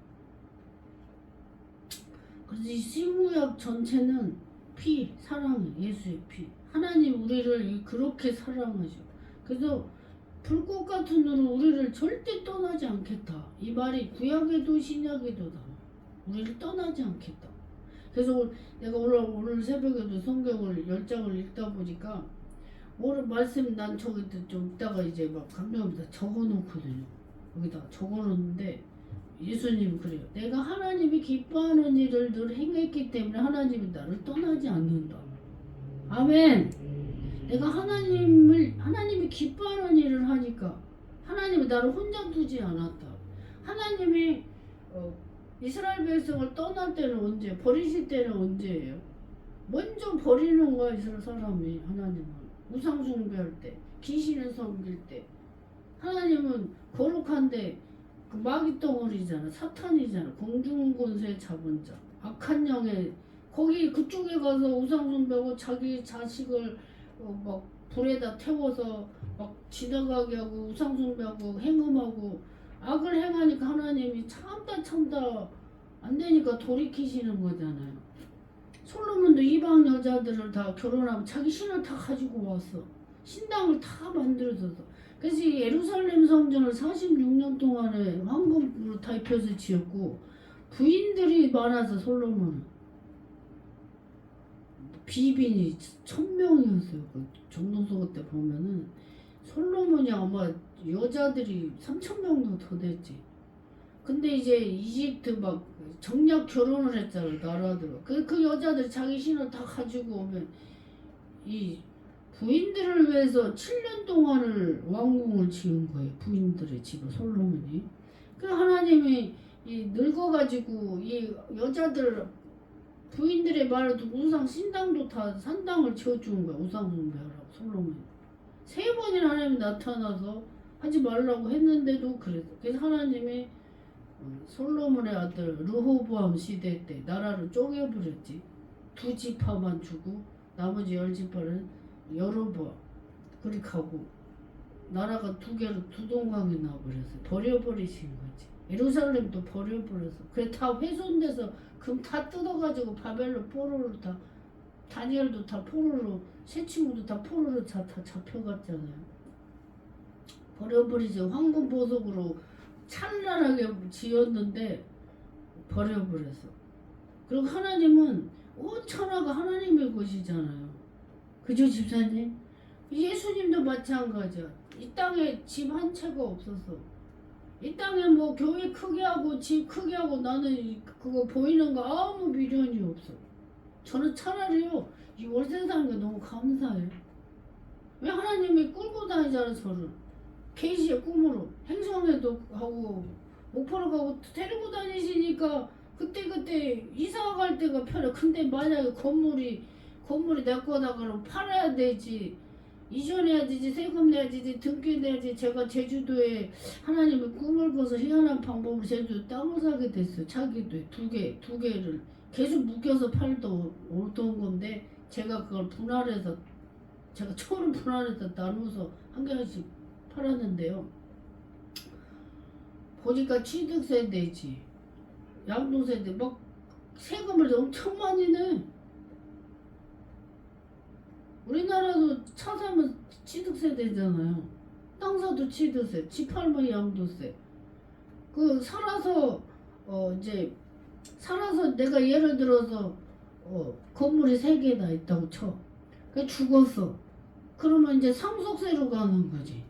그래서 이 신구약 전체는 피, 사랑이 예수의 피. 하나님 우리를 그렇게 사랑하셔. 그래서 불꽃 같은 눈으로 우리를 절대 떠나지 않겠다. 이 말이 구약에도 신약에도 다 우리를 떠나지 않겠다. 그래서 내가 오늘 새벽에도 성경을 10장을 읽다 보니까 오늘 말씀 난 저기 좀 있다가 이제 막 감명합니다. 적어놓거든요. 여기다 적어놓는데 예수님이 그래요. 내가 하나님이 기뻐하는 일을 늘 행했기 때문에 하나님이 나를 떠나지 않는다. 아멘. 내가 하나님이 기뻐하는 일을 하니까 하나님이 나를 혼자 두지 않았다. 하나님이 이스라엘 백성을 떠날 때는 언제, 버리실 때는 언제예요? 먼저 버리는 거야. 이스라엘 사람이 하나님은 우상 숭배할 때, 귀신을 섬길 때. 하나님은 거룩한데 그 마귀 덩어리잖아. 사탄이잖아. 공중권세 잡은 자, 악한 영에 거기 그쪽에 가서 우상 숭배하고 자기 자식을 막 불에다 태워서 막 지나가게 하고 우상 숭배하고 행음하고 악을 행하니까 하나님이 참다 안 되니까 돌이키시는 거잖아요. 솔로몬도 이방 여자들을 다 결혼하면 자기 신을 다 가지고 왔어. 신당을 다 만들어줘서. 그래서 예루살렘 성전을 46년 동안에 황금으로 다 입혀서 지었고 부인들이 많아서 솔로몬은 비빈이 1000명이었어요. 그 정동서 그때 보면은 솔로몬이 아마 여자들이 3000명도 더 됐지. 근데 이제 이집트 막 정략 결혼을 했잖아. 나라들로. 그 여자들 자기 신을 다 가지고 오면 이 부인들을 위해서 7년 동안을 왕궁을 지은 거예요. 부인들의 집을 솔로몬이. 그 하나님이 이 늙어가지고 이 여자들 부인들의 말을 듣고 우상 신당도 다 산당을 지어주는 거야. 우상 숭배하라고 솔로몬이. 3번이나 하나님이 나타나서 하지 말라고 했는데도 그랬어. 그래서 하나님이 솔로몬의 아들 르호보암 시대 때 나라를 쪼개버렸지. 2지파만 주고 나머지 10지파는 여로보암 그리 가고 나라가 2개로 두 동강이 나버렸어. 버려버리신 거지. 예루살렘도 버려버렸어. 그래 다 훼손돼서 금 다 뜯어가지고 바벨론 포로로 다 다니엘도 다 포로로 세 친구도 다 포로로 다 잡혀갔잖아요. 버려버리죠. 황금 보석으로 찬란하게 지었는데 버려버렸어. 그리고 하나님은 온 천하가 하나님의 것이잖아요. 그죠 집사님? 예수님도 마찬가지야. 이 땅에 집 한 채가 없었어. 이 땅에 뭐 교회 크게 하고 집 크게 하고 나는 그거 보이는 거 아무 미련이 없어. 저는 차라리요 이 월세 사는 게 너무 감사해요. 왜 하나님이 끌고 다니잖아 저를. 계시의 꿈으로 행성에도 하고 목포로 가고 데리고 다니시니까 그때 이사 갈 때가 편해. 근데 만약에 건물이 내 거다 그러면 팔아야 되지. 이전해야 되지. 세금 내야 되지. 등기 내야 되지. 제가 제주도에 하나님의 꿈을 꿔서 희한한 방법으로 제주도 땅을 사게 됐어요. 차기도에 두 개를 계속 묶여서 팔던 건데 제가 그걸 분할해서 제가 초를 분할해서 나누어서 한 개씩 팔았는데요. 보니까 취득세대지 양도세대 막 세금을 엄청 많이 내. 우리나라도 차 사면 취득세대잖아요. 땅 사도 취득세, 집 팔면 양도세. 그 살아서 이제 살아서 내가 예를 들어서 건물이 3개나 있다고 쳐. 그 죽었어. 그러면 이제 상속세로 가는 거지.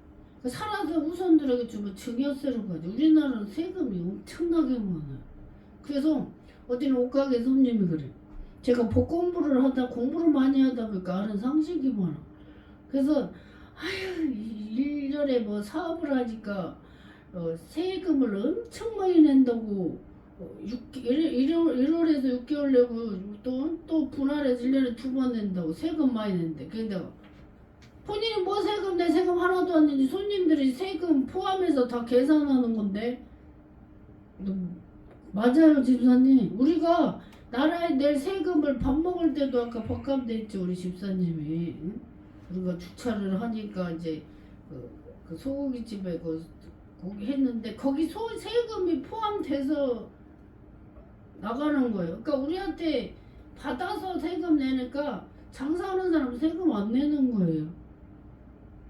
그 살아서 후손들에게 주면 증여세로 가지. 우리나라는 세금이 엄청나게 많아요. 그래서 어디는 옷가게 손님이 그래. 제가 복공부를 하다 공부를 많이 하다 보니까 아는 상식이 많아. 그래서 아유 1년에 뭐 사업을 하니까 세금을 엄청 많이 낸다고 1월에서 6개월 내고 또 분할해서 1년에 2번 낸다고 세금 많이 낸대. 근데 본인이 뭐 세금 내 세금 하나도 안 내지 손님들이 세금 포함해서 다 계산하는 건데. 맞아요 집사님. 우리가 나라에 낼 세금을 밥 먹을 때도 아까 법감 냈죠 우리 집사님이. 응? 우리가 주차를 하니까 이제 그 소고기집에 거기 했는데 거기 세금이 포함돼서 나가는 거예요. 그러니까 우리한테 받아서 세금 내니까 장사하는 사람은 세금 안 내는 거예요.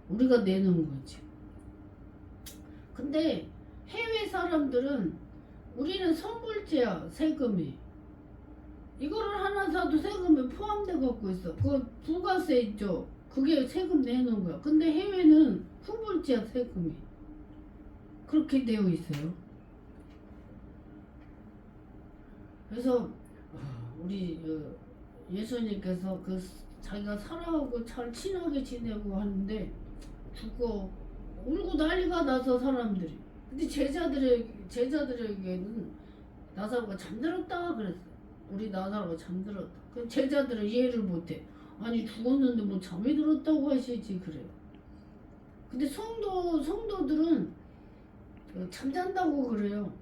우리가 내는 거지. 근데 해외 사람들은 우리는 선불제야 세금이. 이거를 하나 사도 세금이 포함돼 갖고 있어. 그거 부가세 있죠. 그게 세금 내는 거야. 근데 해외는 후불제야 세금이. 그렇게 되어 있어요. 그래서 우리 예수님께서 자기가 사랑하고 잘 친하게 지내고 하는데 죽고 울고 난리가 나서 사람들이. 근데 제자들에게는 나사로가 잠들었다 그랬어. 우리 나사로가 잠들었다. 그 제자들은 이해를 못해. 아니 죽었는데 뭐 잠이 들었다고 하시지 그래요. 근데 성도들은 잠잔다고 그래요.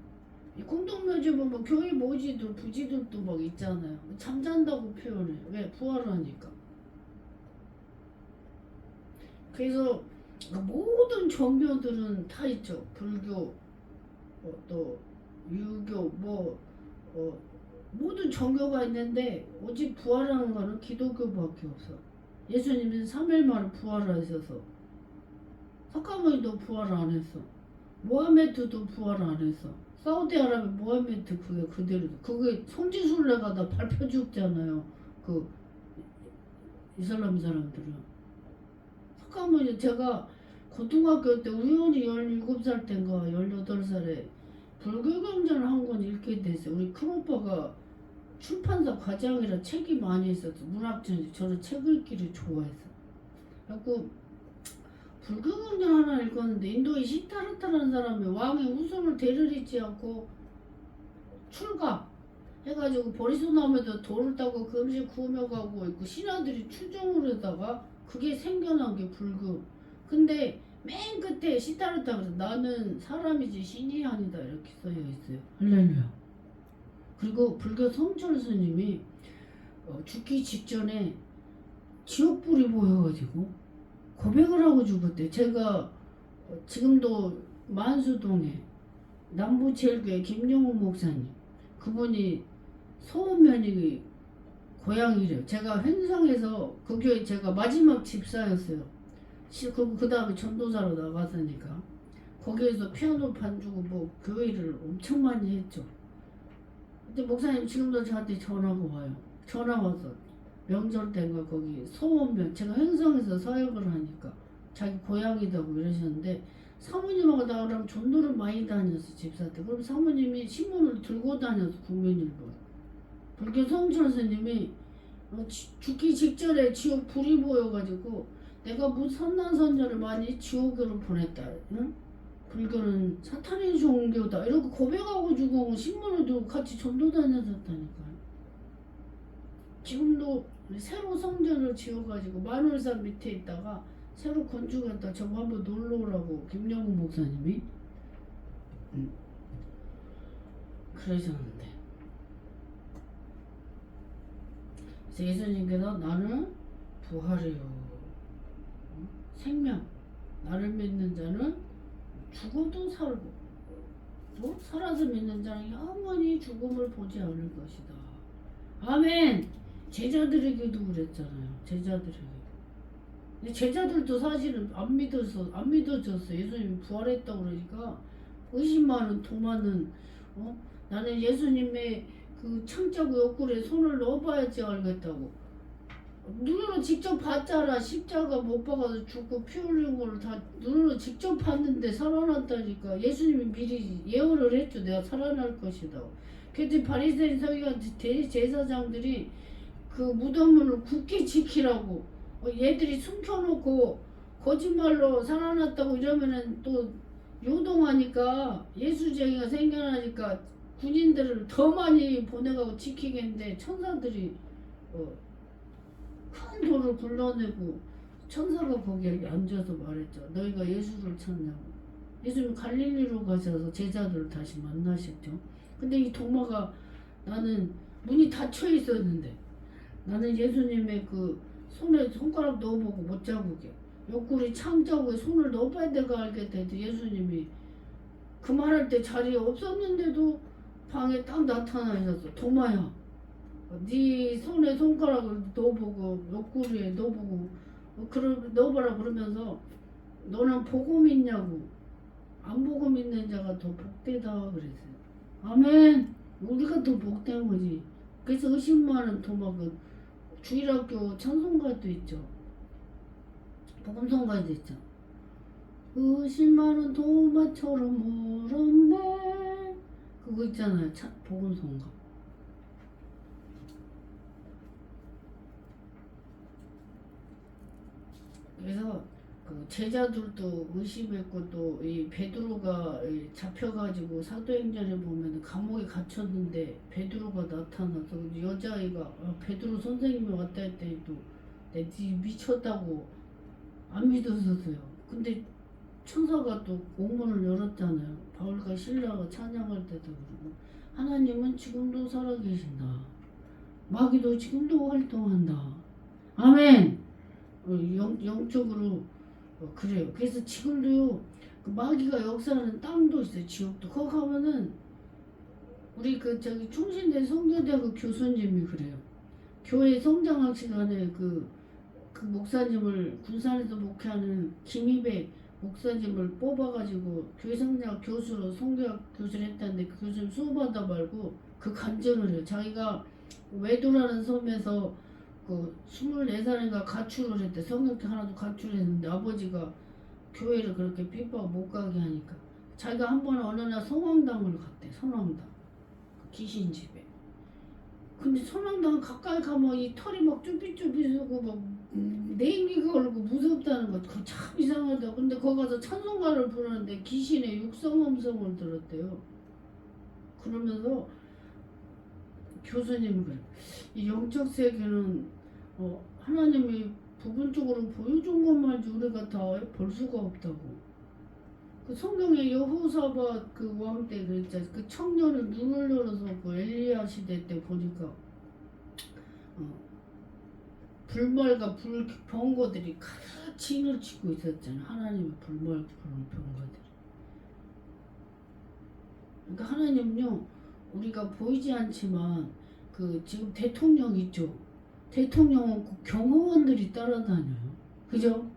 이 공동묘지 보면 교회 모지들 부지들도 막 있잖아요. 잠잔다고 표현해요. 왜? 부활하니까. 그래서 모든 종교들은 다 있죠. 불교, 또 유교, 모든 종교가 있는데 오직 부활하는 거는 기독교밖에 없어. 예수님은 3일 만에 부활하셔서 석가모니도 부활 안 했어. 모하메드도 부활 안 했어. 사우디아라비아 모하메드 그게 그대로 그게 성지순례가 다 밟혀 죽잖아요. 그 이슬람 사람들은. 석가모니 제가 고등학교 때 우연히 17살 때인가 18살에 불교 경전을 한 권 읽게 됐어요. 우리 큰오빠가 출판사 과장이라 책이 많이 있었어. 문학전시. 저는 책 읽기를 좋아했어. 그래갖고 불교 경전 하나 읽었는데 인도의 시타르타라는 사람이 왕의 후손을 대를 잇지 않고 출가 해가지고 버리소나무에다 돌을 따고 그 음식 구우며 가고 있고 신하들이 추종을 하다가 그게 생겨난 게 불교. 근데 맨 끝에 시타르타 그래서 나는 사람이지 신이 아니다 이렇게 써여 있어요. 할렐루야. 그리고 불교 성철 스님이 죽기 직전에 지옥불이 보여가지고 고백을 하고 죽었대. 제가 지금도 만수동에 남부제일교회 김용욱 목사님 그분이 소원면이 고향이래요. 제가 횡성에서 그 교회 제가 마지막 집사였어요. 그 다음에 전도사로 나갔으니까 거기에서 피아노 반주고 뭐 교회를 엄청 많이 했죠. 근데 목사님 지금도 저한테 전화가 와요. 전화 와서 명절 때인가 거기 소원면 제가 횡성에서 사역을 하니까 자기 고향이다고 이러셨는데 사모님하고 나랑 전도를 많이 다녔어 집사 때. 그럼 사모님이 신문을 들고 다녔어 국민일보. 불교 성철 스님이 죽기 직전에 지옥 불이 보여가지고 내가 뭐 선난 선녀를 많이 지옥으로 보냈다. 응? 불교는 사탄의 종교다. 이렇게 고백하고 죽고 신문을 들고 같이 전도 다녔었다니까요. 지금도 새로 성전을 지어가지고 만월산 밑에 있다가 새로 건축했다. 저거 한번 놀러 오라고 김영우 목사님이 그러셨는데 그래서 예수님께서 나는 부활이요 생명, 나를 믿는 자는 죽어도 살고 또 살아서 믿는 자는 영원히 죽음을 보지 않을 것이다. 아멘. 제자들에게도 그랬잖아요. 제자들에게. 근데 제자들도 사실은 안 믿어졌어. 예수님이 부활했다고 그러니까 의심 많은 도마는 나는 예수님의 그 창자고 옆구리에 손을 넣어봐야지 알겠다고. 눈으로 직접 봤잖아. 십자가 못 박아서 죽고 피 흘린 거를 다 눈으로 직접 봤는데 살아났다니까. 예수님이 미리 예언을 했죠. 내가 살아날 것이다. 그때 바리새인 서기관 대제사장들이 그 무덤을 굳게 지키라고 얘들이 숨겨놓고 거짓말로 살아났다고 이러면은 또 요동하니까 예수쟁이가 생겨나니까 군인들을 더 많이 보내가고 지키겠는데 천사들이 큰 돌을 굴러내고 천사가 거기에 앉아서 말했죠. 너희가 예수를 찾냐고. 예수님 갈릴리로 가셔서 제자들을 다시 만나셨죠. 근데 이 도마가 나는 문이 닫혀 있었는데 나는 예수님의 그 손에 손가락 넣어보고 못 잡게 옆구리 창자국에 손을 넣어봐야 내가 알겠다 해도 예수님이 그 말할 때 자리에 없었는데도 방에 딱 나타나셨어. 도마야 네 손에 손가락을 넣어보고 옆구리에 넣어보고 넣어봐라 그러면서 너는 복음 있냐고. 안 복음 있는 자가 더 복되다 그랬어요. 아멘. 우리가 더 복된 거지. 그래서 의심 많은 도마가 주일학교 찬송가도 있죠. 복음성가도 있죠. 의심 많은 도마처럼 멀었네. 그거 있잖아요. 복음성가. 그래서 그 제자들도 의심했고 또 이 베드로가 잡혀가지고 사도행전에 보면 감옥에 갇혔는데 베드로가 나타나서 여자아이가 베드로 선생님이 왔다 했더니 또 네 미쳤다고 안 믿었었어요. 근데 천사가 또 옥문을 열었잖아요. 바울과 실라가 찬양할 때도 그러고 하나님은 지금도 살아계신다. 마귀도 지금도 활동한다. 아멘. 영적으로 그래요. 그래서 지금도요 그 마귀가 역사하는 땅도 있어요. 지옥도. 거기 가면은 우리 저기 충신대 성교대학교 교수님이 그래요. 교회 성장학 시간에 그 목사님을 군산에서 목회하는 김희백 목사님을 뽑아가지고 교회 성장학 교수로 성교학 교수를 했다는데 그 교수님 수업하다 말고 그 간증을 해요. 자기가 외도라는 섬에서 그 24살인가 가출을 했대. 성경책 하나도 가출했는데 아버지가 교회를 그렇게 핍박 못 가게 하니까 자기가 한 번에 어느 날 성황당을 갔대. 성황당 귀신 집에. 근데 성황당 가까이 가면 이 털이 막 쭈삣쭈삣하고 막 냉기가 걸고 무섭다는 거. 그거 참 이상하다. 근데 거기 가서 찬송가를 부르는데 귀신의 육성음성을 들었대요. 그러면서 교수님이 그래. 이 영적 세계는 하나님이 부분적으로 보여준 것만지 우리가 다 볼 수가 없다고. 그 성경에 여호사밧 그 왕 때 그랬잖아. 그 청년을 눈을 열어서 그 엘리야 시대 때 보니까 불말과 병거들이 가득 진을 치고 있었잖아. 하나님의 불말 병거들이. 그러니까 하나님은요 우리가 보이지 않지만 그 지금 대통령 있죠. 대통령은 그 경호원들이 따라다녀요. 그죠?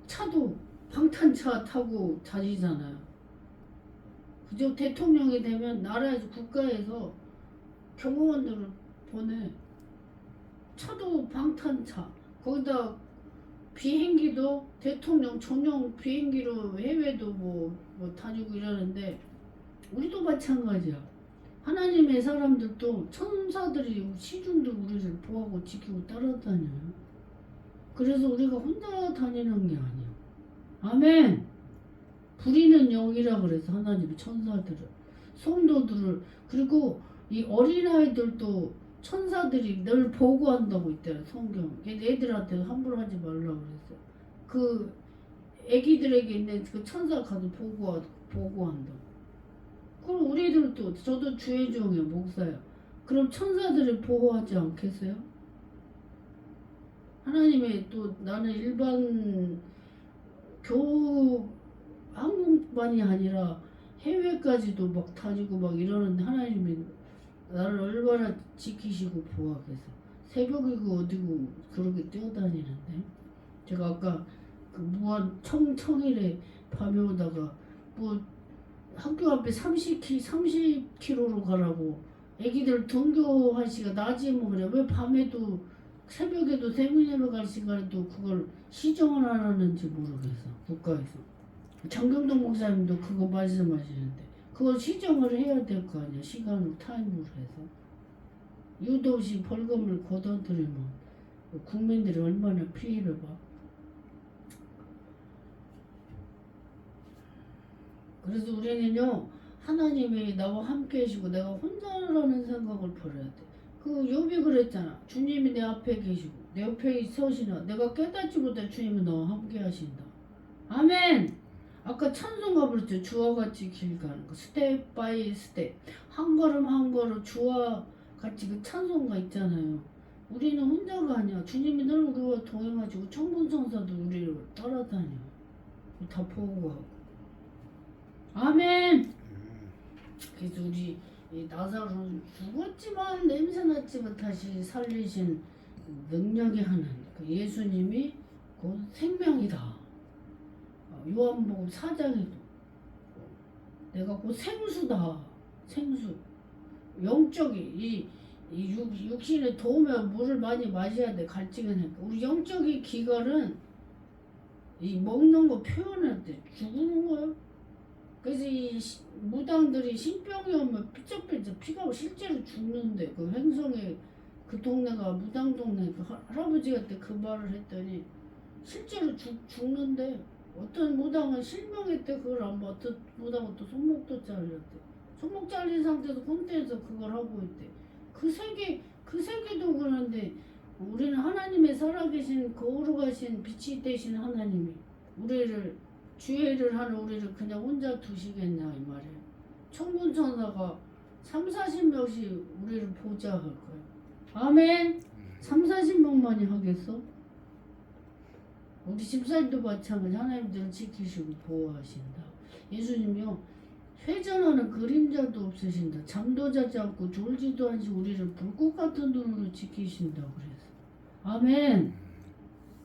차도 방탄차 타고 다니잖아요. 그죠? 대통령이 되면 나라에서 국가에서 경호원들을 보내. 차도 방탄차. 거기다 비행기도 대통령 전용 비행기로 해외도 뭐 다니고 이러는데 우리도 마찬가지야. 하나님의 사람들도 천사들이 시중들 우리를 보호하고 지키고 따라다녀요. 그래서 우리가 혼자 다니는 게 아니야. 아멘. 부리는 영이라 그래서 하나님이 천사들을 성도들을 그리고 이 어린아이들도 천사들이 늘 보고한다고 있대요. 성경. 애들한테 함부로 하지 말라고 그랬어요. 그 애기들에게 있는 그 천사 가서 보고한다고. 그럼 우리들도 저도 주의종이에요. 목사야. 그럼 천사들을 보호하지 않겠어요? 하나님의 또 나는 일반 교우 한국만이 아니라 해외까지도 막 다니고 막 이러는데 하나님이 나를 얼마나 지키시고 보호하겠어. 새벽이고 어디고 그렇게 뛰어다니는데 제가 아까 그 무한 청일에 밤에 오다가 뭐 학교 앞에 30km로 가라고 애기들 등교할 시간 낮에 뭐 그래 왜 밤에도 새벽에도 세미나로 갈 시간에도 그걸 시정을 안 하는지 모르겠어. 국가에서 장경동 목사님도 그거 말씀하시는데 그걸 시정을 해야 될 거 아니야. 시간을 타임으로 해서 이유도 없이 벌금을 거둬들이면 국민들이 얼마나 피해를 봐. 그래서 우리는요 하나님이 나와 함께 하시고 내가 혼자라는 생각을 버려야 돼. 그 욥이 그랬잖아. 주님이 내 앞에 계시고 내 옆에 서시나 내가 깨닫지 못해 주님은 너와 함께 하신다. 아멘. 아까 찬송가 그랬죠. 주와 같이 길 가는 거 스텝 바이 스텝 한 걸음 한 걸음 주와 같이 그 찬송가 있잖아요. 우리는 혼자가 아니야. 주님이 늘 우리와 동행하시고 천군천사도 우리를 따라다녀. 다 보호하고. 아멘. 그래서 우리 이 나사로는 죽었지만 냄새났지만 다시 살리신 능력이 하는 그 예수님이 곧 생명이다. 요한복음 4장에도 내가 곧 생수다. 생수. 영적이 이 육신에 도우면 물을 많이 마셔야 돼. 갈증은 우리 영적인 기갈은 이 먹는 거 표현할 때 죽는 거야. 그래서 이 무당들이 신병이 오면 삐쩍삐쩍 피가 실제로 죽는데 그 횡성에 그 동네가 무당 동네 그 할아버지가 때 그 말을 했더니 실제로 죽는데 어떤 무당은 실명했대 그걸 안 봐. 어떤 무당은 또 손목도 잘렸대. 손목 잘린 상태에서 홈대에서 그걸 하고 있대. 그 세계도 그런데 우리는 하나님의 살아계신 거룩하신 빛이 되신 하나님이 우리를 주의를 하는 우리를 그냥 혼자 두시겠냐 이 말이에요. 천군천사가 30-40명씩 우리를 보좌할 거예요. 아멘. 30-40명만이 하겠어? 우리 집사님도 마찬가지. 하나님들은 지키시고 보호하신다. 예수님이요 회전하는 그림자도 없으신다. 잠도 자지 않고 졸지도 않으시고 우리를 불꽃 같은 눈으로 지키신다고 그래서 아멘.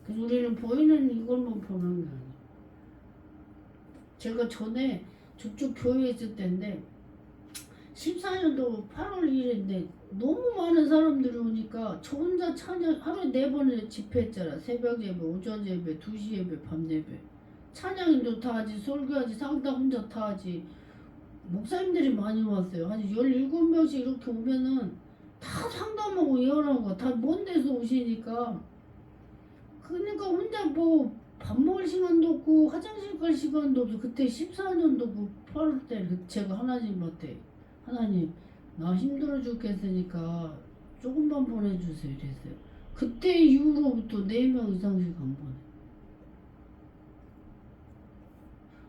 그래서 우리는 보이는 이걸만 보는 게 아니에요. 제가 전에 저쪽 교회에 있을 때인데 14년도 8월 2일인데 너무 많은 사람들이 오니까 저 혼자 찬양 하루에 4번을 집회했잖아. 새벽 예배, 오전 예배, 2시 예배, 밤 예배. 찬양인도 다 하지, 설교하지, 상담 혼자 다 하지. 목사님들이 많이 왔어요. 한 17명씩 이렇게 오면은 다 상담하고 예언하고 다 먼 데서 오시니까 그러니까 혼자 뭐 밥 먹을 시간도 없고 화장실 갈 시간도 없어. 그때 14년도 그 8월 때 제가 하나님한테 하나님 나 힘들어 죽겠으니까 조금만 보내주세요 이랬어요. 그때 이후로부터 4명 이상씩 안 보내.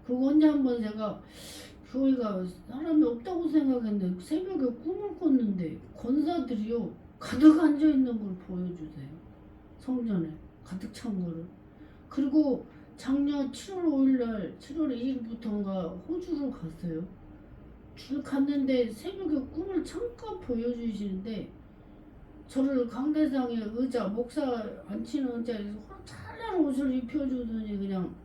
그리고 언제 한번 제가 교회가 사람이 없다고 생각했는데 새벽에 꿈을 꿨는데 권사들이요 가득 앉아있는 걸 보여주세요. 성전에 가득 찬 거를. 그리고 작년 7월 5일날 7월 2일부터인가 호주로 갔어요. 줄 갔는데 새벽에 꿈을 잠깐 보여주시는데 저를 강대상의 의자 목사 앉히는 의자에서 찬란한 옷을 입혀주더니 그냥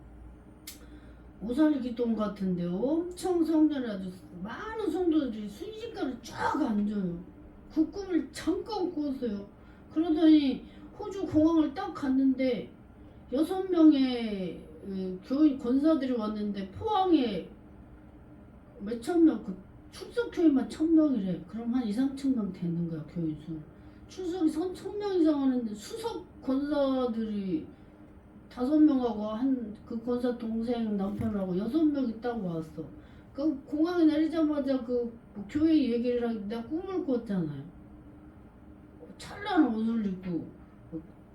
오살리 기동 같은데 엄청 성전에 아주 많은 성도들이 순식간에 쫙 앉아요. 그 꿈을 잠깐 꿨어요. 그러더니 호주 공항을 딱 갔는데 6명의 교인 권사들이 왔는데 포항에 몇천 명, 그 출석교회만 1000명이래. 그럼 한 2-3천 명 되는 거야 교인 수. 출석이 1000명 이상 하는데 수석 권사들이 5명하고 한 그 권사 동생 남편하고 6명 있다고 왔어. 그 공항에 내리자마자 그 교회 얘기를 하기 내가 꿈을 꿨잖아요. 찬란한 옷을 입고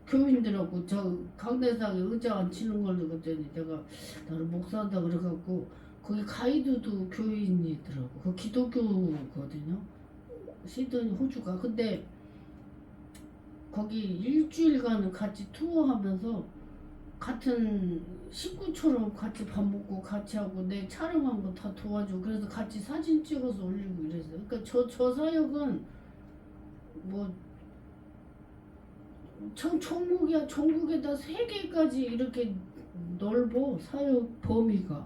교인들하고 저 강대상에 의자 앉히는 걸로 그랬더니 내가 나를 목사한다 그래갖고 거기 가이드도 교인이더라고. 그 기독교거든요. 시드니 호주가. 근데 거기 일주일간 같이 투어하면서 같은 식구처럼 같이 밥 먹고 같이 하고 내 촬영한 거 다 도와주고 그래서 같이 사진 찍어서 올리고 이랬어요. 그러니까 저 사역은 뭐 전국이야. 전국에다 세계까지 이렇게 넓어 사역 범위가.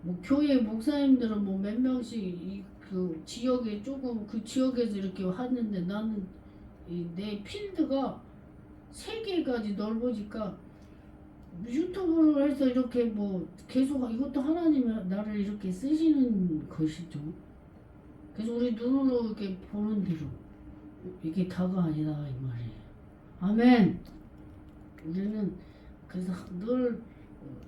뭐 교회 목사님들은 뭐 몇 명씩 그 지역에 조금 그 지역에서 이렇게 하는데 나는 내 필드가 세계까지 넓으니까 유튜브를 해서 이렇게 뭐 계속 이것도 하나님이 나를 이렇게 쓰시는 것이죠. 그래서 우리 눈으로 이렇게 보는 대로 이게 다가 아니다 이 말이에요. 아멘. 우리는 그래서 늘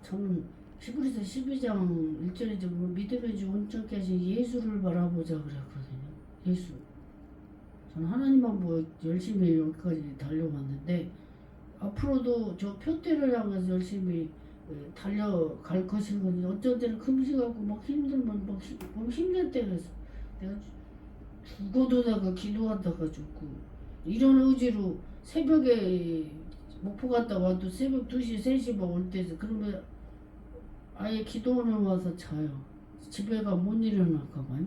저는 히브리서 12장 1절에 믿음의 주 온전케 하신 예수를 바라보자 그랬거든요. 예수. 저는 하나님만 뭐 열심히 여기까지 달려왔는데 앞으로도 저 표대를 향해서 열심히 달려갈 것이거든요. 어쩐 때는 금식하고 막 힘들면 막 힘들 때가 있어. 내가 죽어도다가 기도하다가 죽고 이런 의지로 새벽에 목포 갔다 와도 새벽 2시, 3시 막 올 때서 그러면 아예 기도원을 와서 자요. 집에 가 못 일어날까봐요.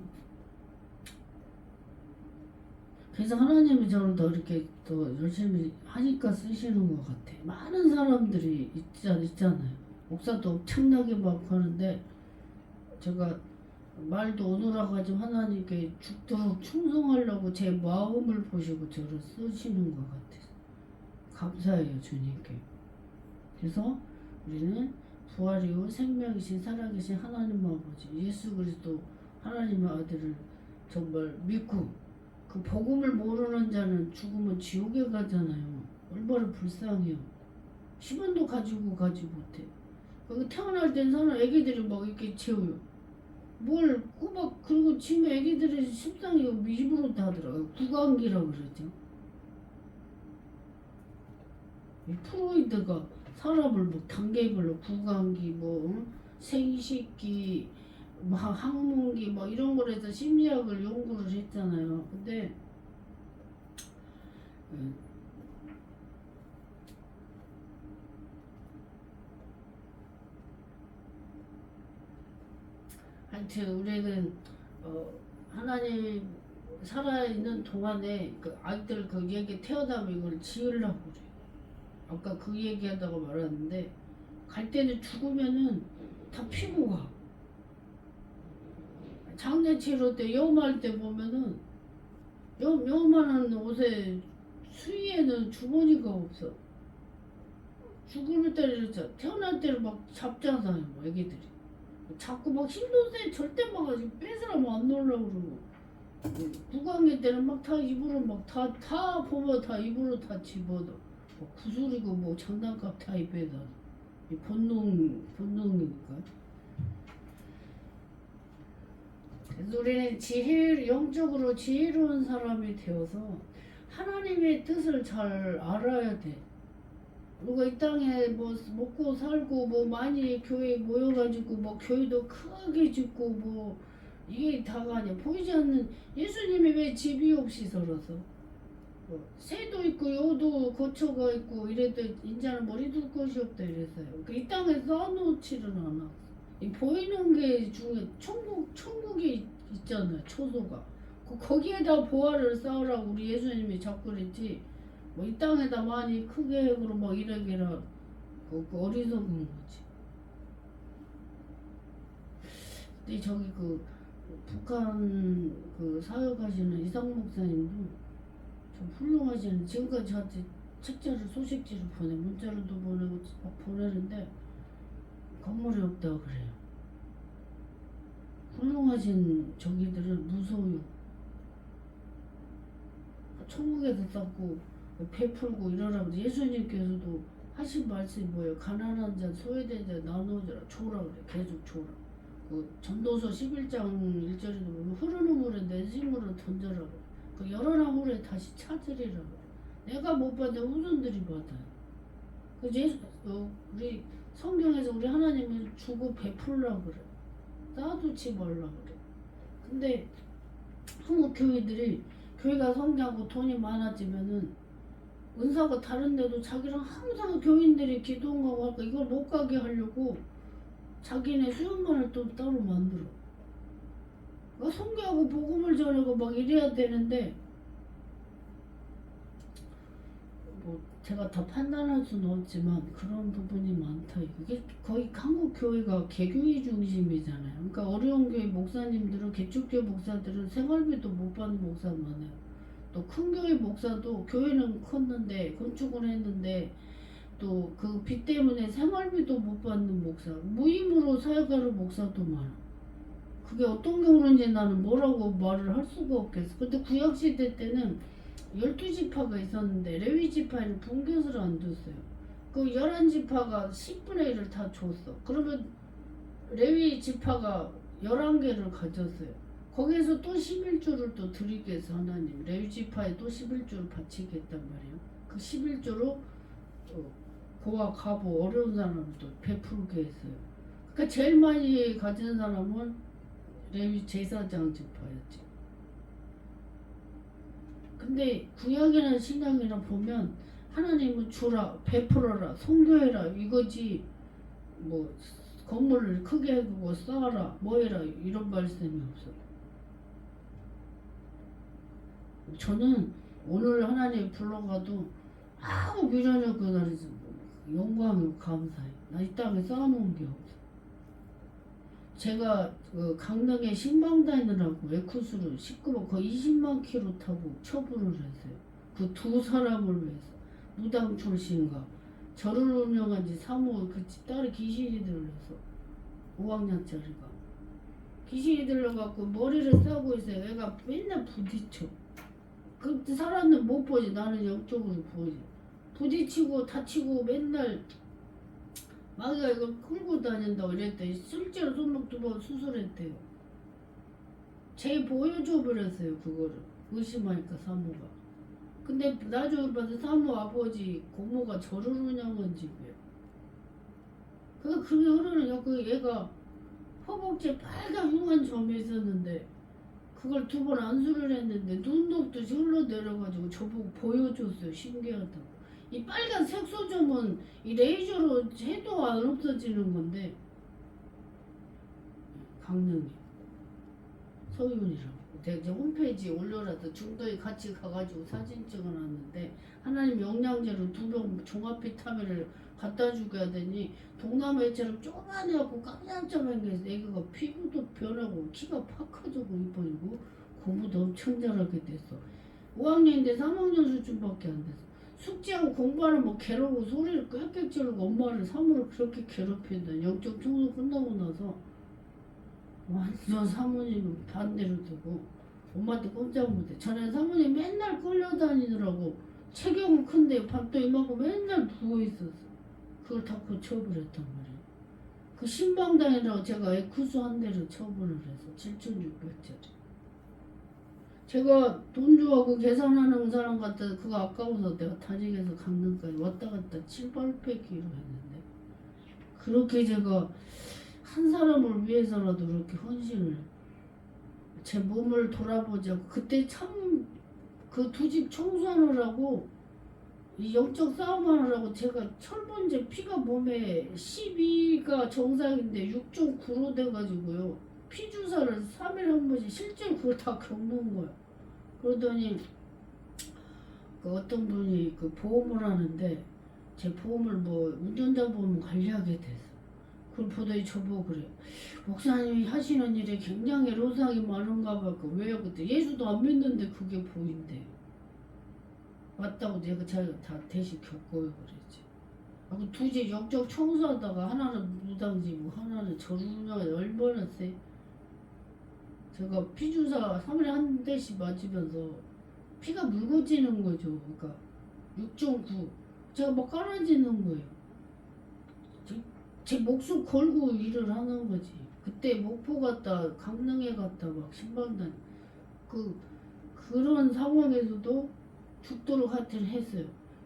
그래서 하나님이 저를 더 이렇게 더 열심히 하니까 쓰시는 것 같아. 많은 사람들이 있잖아요. 목사도 엄청나게 막 하는데 제가 말도 오늘아 가지고 하나님께 죽도록 충성하려고 제 마음을 보시고 저를 쓰시는 것 같아요. 감사해요 주님께. 그래서 우리는 부활이요 생명이신 살아계신 하나님 아버지 예수 그리스도 하나님의 아들을 정말 믿고 그 복음을 모르는 자는 죽으면 지옥에 가잖아요. 얼마나 불쌍해요. 10원도 가지고 가지 못해. 그 태어날 땐 사는 애기들이 막 이렇게 채워요. 뭘 꼬박 그리고 지금 애기들이 십상이 입으로 다 하더라고요. 구강기라고 그러죠. 이 프로이드가 사람을 뭐 단계별로 구강기 뭐 생식기 막 항문기 뭐 이런 걸 해서 심리학을 연구를 했잖아요. 근데 하여튼 우리는 하나님 살아있는 동안에 그 아이들 그 얘기 태어나면 이걸 지으려고 그래. 아까 그 얘기하다가 말았는데 갈 때는 죽으면은 다 피고 가. 장례치료 때 염할 때 보면은 염하는 옷에 수위에는 주머니가 없어. 죽을 때를 태어날 때를 막 잡잖아요, 뭐 애기들이. 자꾸 막 힘도 세 절대 막아지 뺏으라면 안 놀라고 그러고. 구강기 때는 막 다 입으로 막 다 보면 다 입으로 다 집어넣어. 뭐 구슬이고 뭐 장난감 다 입에다. 본능이니까. 그래서 우리는 영적으로 지혜로운 사람이 되어서 하나님의 뜻을 잘 알아야 돼. 우리가 이 땅에 뭐 먹고 살고 뭐 많이 교회에 모여가지고 뭐 교회도 크게 짓고 뭐 이게 다가 아니야. 보이지 않는 예수님이 왜 집이 없이 살아서 뭐 새도 있고 여도 거처가 있고 이래도 인자는 머리 둘 곳이 없다 이랬어요. 그러니까 이 땅에 쌓아놓지를 않아. 이 보이는 게 중에 천국이 있잖아요. 초소가. 거기에다 보화를 쌓으라고 우리 예수님이 자꾸 그랬지. 뭐 이 땅에다 많이 크게 그러 뭐 이래게라 그 어리석은 거지. 근데 저기 그 북한 그 사역하시는 이상 목사님도 좀 훌륭하시는 지금까지 저한테 책자를 소식지를 문자로도 보내고 막 보내는데 건물이 없다고 그래요. 훌륭하신 저기들은 무서워요. 천국에서 쌓고 베풀고 이러라고 예수님께서도 하신 말씀이 뭐예요? 가난한 자, 소외된 자 나누어주라 줘라 그래. 계속 줘라. 그 전도서 11장 1절에도 보면 흐르는 물에 내 짐으로 던져라 그래. 그 열어난 물에 다시 찾으리라 그래. 내가 못 받아 후손들이 받아요. 그 우리 성경에서 우리 하나님은 주고 베풀라 그래. 쌓아두지 말라 그래. 근데 한국 교회들이 교회가 성장하고 돈이 많아지면은 은사가 다른데도 자기랑 항상 교인들이 기도하고 할까 이걸 못 가게 하려고 자기네 수련관을 또 따로 만들어. 그러니까 선교하고 복음을 전하고 막 이래야 되는데 뭐 제가 다 판단할 수는 없지만 그런 부분이 많다. 이게 거의 한국 교회가 개교회 중심이잖아요. 그러니까 어려운 교회 목사님들은 개척교회 목사들은 생활비도 못 받는 목사 많아요. 또 큰 교회 목사도 교회는 컸는데 건축을 했는데 또 그 빚 때문에 생활비도 못 받는 목사, 무임으로 사역하는 목사도 많아. 그게 어떤 경우인지 나는 뭐라고 말을 할 수가 없겠어. 근데 구약시대 때는 12지파가 있었는데 레위지파에는 분깃을 안 줬어요. 그 11지파가 10분의 1을 다 줬어. 그러면 레위지파가 11개를 가졌어요. 거기에서 또 11조를 또 드리게 해서 하나님 레위지파에 또 11조를 바치겠단 말이에요. 그 11조로 고아 가부 어려운 사람도 베풀게 했어요. 그러니까 제일 많이 가진 사람은 레위 제사장 지파였지. 근데 구약이나 신약이나 보면 하나님은 주라 베풀어라 선교해라 이거지 뭐 건물을 크게 해두고 쌓아라 뭐해라 이런 말씀이 없어. 저는 오늘 하나님 불러가도 아무 미련을 그날에서 영광이고 감사해. 나 이 땅에 쌓아놓은 게 없어. 제가 그 강릉에 신방 다니느라고 에쿠스를 19번 거의 20만 킬로 타고 처분을 했어요. 그 두 사람을 위해서. 무당 출신과 저를 운영한 지 사모 그 딸이 귀신이 들려서 5학년짜리가 귀신이 들려갖고 머리를 싸고 있어요. 애가 맨날 부딪혀. 그 사람은 못 보지. 나는 영적으로 보지. 부딪히고 다치고 맨날 마귀가 이걸 끌고 다닌다고 이랬더니 실제로 손목 2번 수술했대요. 제 보여줘 버렸어요 그거를. 의심하니까 사모가. 근데 나중에 봐서 사모 아버지 고모가 저를 운영한 집이에요. 그게 흐르는 그 얘가 허벅지에 빨간 흉한 점이 있었는데 그걸 2번 안수를 했는데 눈도 없듯이 흘러내려가지고 저보고 보여줬어요. 신기하다고. 이 빨간 색소점은 이 레이저로 해도 안 없어지는 건데 강릉이 서윤이라고 내가 홈페이지에 올려놔서 중도에 같이 가가지고 사진 찍어놨는데 하나님 영양제로 2병 종합 비타민을 갖다 주게 하더니 동남아처럼 쪼만해갖고 깜짝깜짝 해서 애기가 피부도 변하고 키가 팍 커지고 이뻐지고 공부도 엄청 잘하게 됐어. 5학년인데 3학년 수준밖에 안 됐어. 숙제하고 공부하는 뭐 괴로워 소리를 꽥꽥 지르고 엄마를 사모를 그렇게 괴롭힌다. 영적 청소 끝나고 나서 완전 사모님은 반대로 두고 엄마한테 꼼짝 못해. 전에 사모님 맨날 끌려다니느라고 체격은 큰데 밥도 이만큼 맨날 부어있었어. 그걸 다 고쳐버렸단 말이에요. 그 신방당이라고 제가 에쿠스 한 대를 처분을 해서 7,600짜리. 제가 돈 주고 계산하는 사람 같아서 그거 아까워서 내가 다직에서 강릉까지 왔다 갔다 7, 800km 했는데 그렇게 제가 한 사람을 위해서라도 그렇게 헌신을 제 몸을 돌아보자고 그때 참 그 2집 청소하느라고 이 영적 싸움하느라고 제가 철분제 피가 몸에 12가 정상인데 6.9로 돼가지고요. 피 주사를 3일에 한 번씩 실제로 그걸 다 겪는 거야. 그러더니 그 어떤 분이 그 보험을 하는데 제 보험을 뭐 운전자 보험 관리하게 됐어. 그걸 보더니 저보고 그래. 목사님이 하시는 일에 굉장히 로상이 많은가 봐. 왜요? 그때 예수도 안 믿는데 그게 보인대. 맞다고 내가 자기가 다 대신 겪어요 그랬지. 그 2집 영적 청소하다가 하나는 무당지고 하나는 저run가 얼마나 세. 제가 피주사 3일에 한 대씩 맞으면서 피가 묽어지는 거죠. 그러니까 6.9 제가 막 깔아지는 거예요. 제 목숨 걸고 일을 하는 거지. 그때 목포 갔다 강릉에 갔다 막 신방단 그런 상황에서도 죽도록 하여튼 했어요.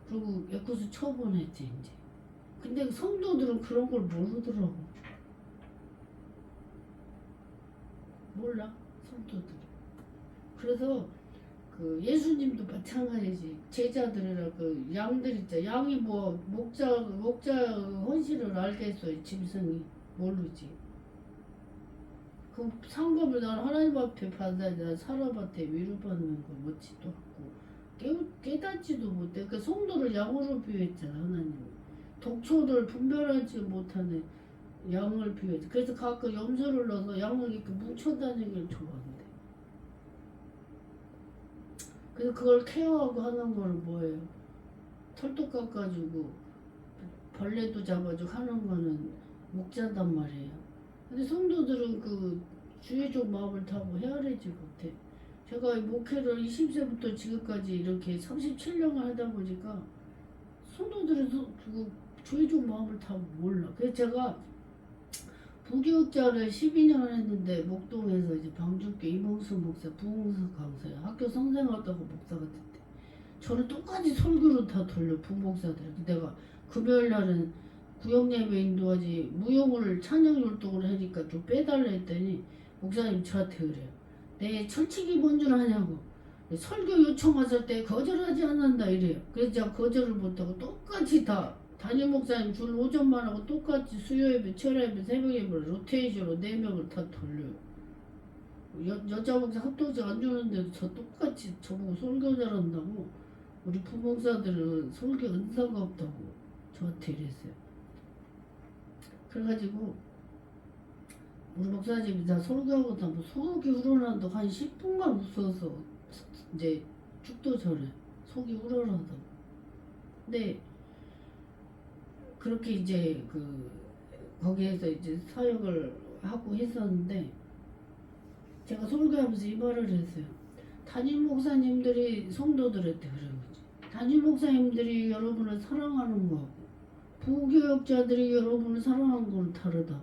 그리고 에쿠스 처분했지 이제. 근데 성도들은 그런 걸 모르더라고. 몰라 성도들. 그래서 그 예수님도 마찬가지지. 제자들이라 그 양들 있자. 양이 뭐 목자 헌신을 알겠어요. 짐승이 모르지. 그 상급을 난 하나님 앞에 받아야 돼. 사람한테 위로받는 거 멋지도 않고 깨닫지도 못해. 그 성도를 양으로 비유했잖아 하나님. 독초를 분별하지 못하는 양을 비유했지. 그래서 가끔 염소를 넣어서 양을 이렇게 뭉쳐다니는 걸 좋아한대. 그래서 그걸 케어하고 하는 거는 뭐예요? 털도 깎아주고 벌레도 잡아주고 하는 거는 목자단 말이에요. 근데 성도들은 그 주의적 마음을 타고 헤아리지 못해. 제가 이 목회를 20세부터 지금까지 이렇게 37년을 하다 보니까 성도들은 그 주의적 마음을 다 몰라. 그래서 제가 부교육자를 12년을 했는데 목동에서 이제 방주교 이봉수 목사, 부흥석 강사야. 학교 선생하다가 목사가 됐대. 저를 똑같이 설교로 다 돌려 부목사들. 내가 금요일 날은 구역예배 인도하지 무용을 찬양 율동을 하니까 좀 빼달라 했더니 목사님 저한테 그래요. 내 철칙이 뭔 줄 아냐고. 설교 요청 왔을 때 거절하지 않는다 이래요. 그래서 제가 거절을 못하고 똑같이 다 담임 목사님 줄 오전만 하고 똑같이 수요예배, 철야예배, 새벽예배를 로테이션으로 4명을 다 돌려요. 여자 목사 합동직 안 주는데도 저 똑같이 저보고 설교 잘한다고. 우리 부목사들은 설교 은사가 없다고 저한테 이랬어요. 그래가지고 우리 목사님이 다 설교하고 나면 속이 우러난다고 한 10분간 웃어서 이제 죽도 전에 속이 우러나다고. 근데 그렇게 이제 거기에서 이제 사역을 하고 했었는데 제가 설교하면서 이 말을 했어요. 담임 목사님들이 성도들한테 그런 거지. 담임 목사님들이 여러분을 사랑하는 거하고 부교육자들이 여러분을 사랑하는 건 다르다.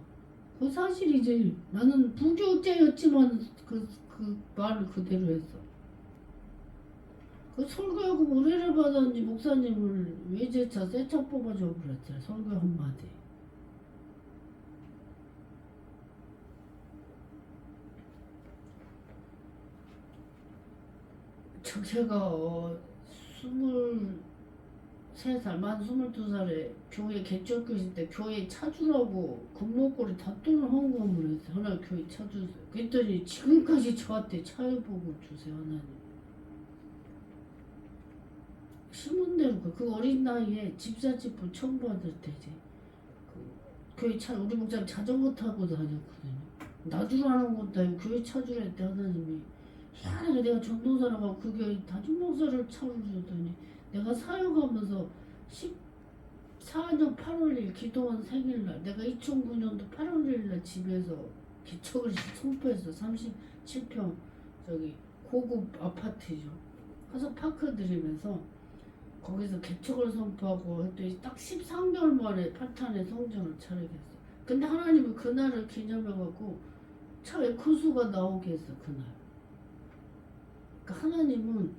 그 사실이지. 나는 부교육자였지만 그 말을 그대로 했어. 그 설교하고 의뢰를 받았는지 목사님을 외제차 새차 뽑아줘 그랬잖아. 설교 한마디. 제가 23살, 만 22살에 교회 개척교실 때 교회 차주라고 금목걸이 다 또는 헌금을 했어요. 하나 교회 차주세요. 그랬더니 지금까지 저한테 차여복을 주세요. 하나님. 심은 대로 그 어린 나이에 집사집을 처음 받을 때지. 교회 차 우리 목사님 자전거 타고 다녔거든요. 놔주라는 것도 아니고 교회 차주라 했대 하나님이. 희한하게 내가 전도사라고 그 교회 다중 목사를 차주더니 내가 사역하면서 14년 8월 1일 기도원 생일날 내가 2009년도 8월 1일날 집에서 개척을 선포했어. 37평 저기 고급 아파트죠. 가서 파크 들이면서 거기서 개척을 선포하고 했더니 딱 13개월 만에 파탄에 성전을 차리겠어. 근데 하나님은 그날을 기념해갖고 차에 크수가 나오게 했어. 그날. 그러니까 하나님은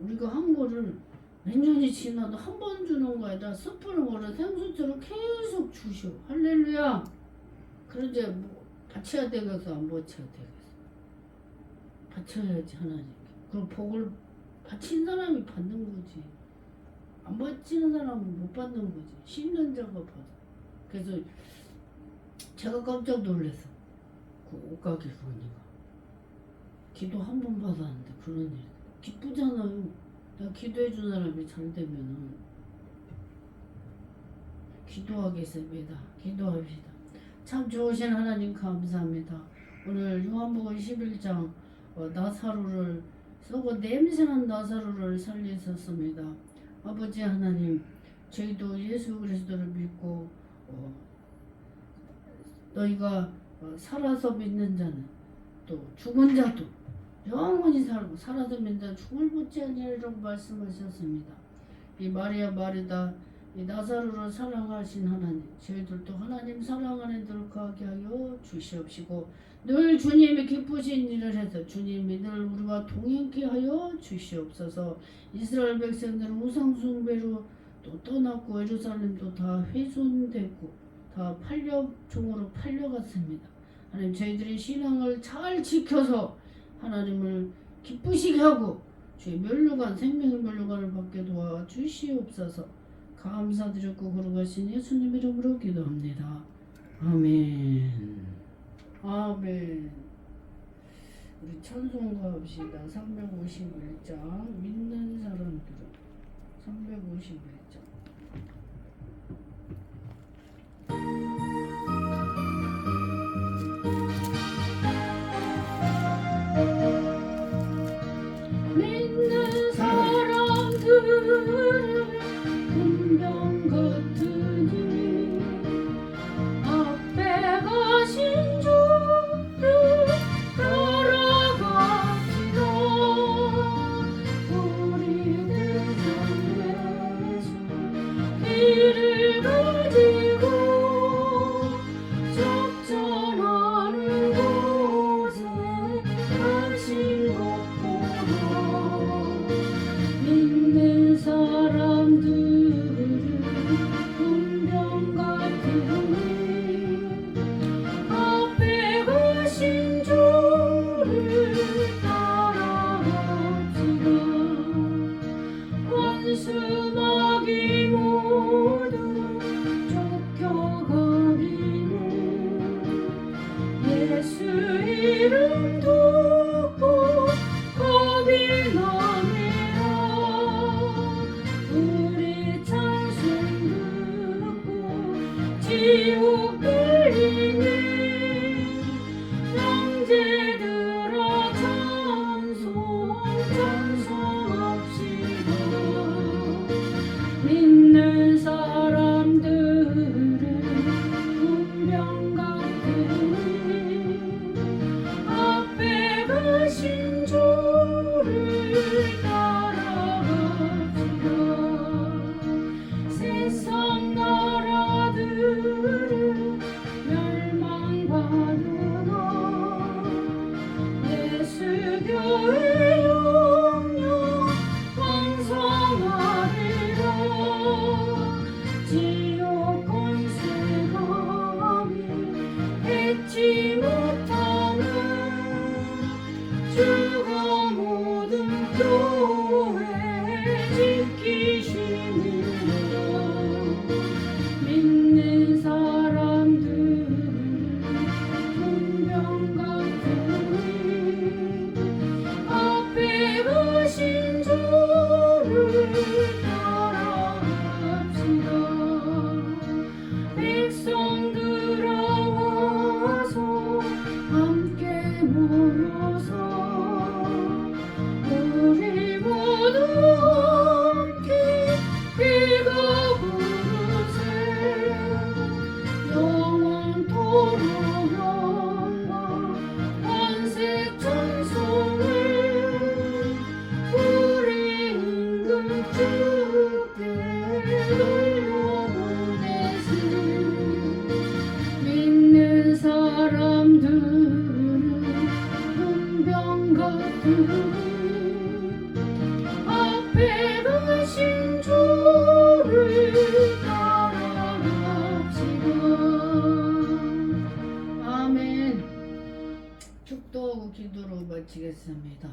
우리가 한 거를 몇 년이 지나도 한 번 주는 거 아니라 숯불을 걸어 생수처럼 계속 주셔. 할렐루야. 그런데 뭐 바쳐야 되겠어 안 바쳐야 되겠어. 바쳐야지 하나님께. 그럼 복을 바친 사람이 받는 거지. 안 바치는 사람은 못 받는 거지. 심는 자가 받아. 그래서 제가 깜짝 놀랐어. 그 옷가게 보니까 기도 한 번 받았는데 그런 일. 기쁘잖아요. 내가 기도해준 사람이 잘 되면은. 기도하겠습니다. 기도합시다. 참 좋으신 하나님 감사합니다. 오늘 요한복음 11장 나사로를 썩어 냄새난 나사로를 살리셨습니다. 아버지 하나님, 저희도 예수 그리스도를 믿고 너희가 살아서 믿는 자는 또 죽은 자도 영원히 살고 살아서 믿는 자는 죽을 못지 아니하리라고 말씀하셨습니다. 이 마리아 마르다 이 나사로를 사랑하신 하나님, 저희들도 하나님 사랑 안에 들어가게 하여 주시옵시고 늘 주님이 기쁘신 일을 해서 주님이 늘 우리와 동행케 하여 주시옵소서. 이스라엘 백성들은 우상 숭배로 또 떠났고 예루살렘도 다 훼손되고 다 종으로 팔려갔습니다. 하나님, 저희들의 신앙을 잘 지켜서 하나님을 기쁘시게 하고 주의 멸류관 생명의 멸류관을 받게 도와 주시옵소서. 감사드렸고 거룩하신 예수님 이름으로 기도합니다. 아멘. 아멘. 우리 찬송가 합시다. 351장 믿는 사람들은 351장. 믿는 사람들은 운명 같으니 앞에 가신 주를 따라갑시다. 우리는 예수 길을 가지고 적전하는 곳에 가신 것보다 믿는 사람들은 운명 같으니 앞에 가신 주를 따라갑시다. 원수마귀 모두 쫓겨가기는 예수 이름 듣고 겁이 나네요. 우리 찬송 듣고 지옥 들리니 형제들아 찬송합시다. 믿는 사람들은 운명 같으니 앞에 가신 주를 따라갑시다. 세상 나라들은 멸망받으나 예수 교회 영영 왕성하리라. 지옥 권세감이 잊지 못하는 주가 모든 교회 지키시느라. 믿는 사람들은 운명 같으니 앞에 가신 주를 따라갑시다. 백성들아 와서 함께 모여서 우리 모두 함께 빌고 부르세. 영원토록 영광 권세 찬송을 우리 임금 주께 돌려보내세. 믿는 사람들은 운명 같으니 앞에 가신 주를 따라갑시다. 아멘. 축도하고 기도로 마치겠습니다.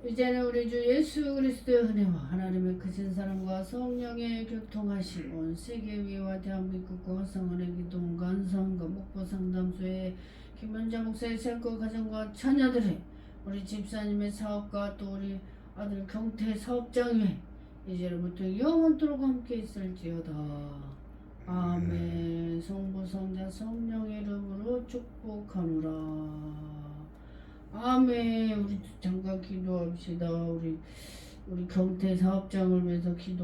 이제는 우리 주 예수 그리스도의 은혜와 하나님의 크신 사랑과 성령의 교통하심 온 세계 위와 대한민국과 화성원의 기동 간성과 목포 상담소의 김현자 목사의 생과 가정과 자녀들의 우리 집사님의 사업과 또 우리 아들 경태 사업장에 이제부터 영원토록 함께 있을지어다. 아멘. 성부 성자 성령의 이름으로 축복하노라. 아멘. 우리 잠깐 기도합시다. 우리 경태 사업장을 위해서 기도.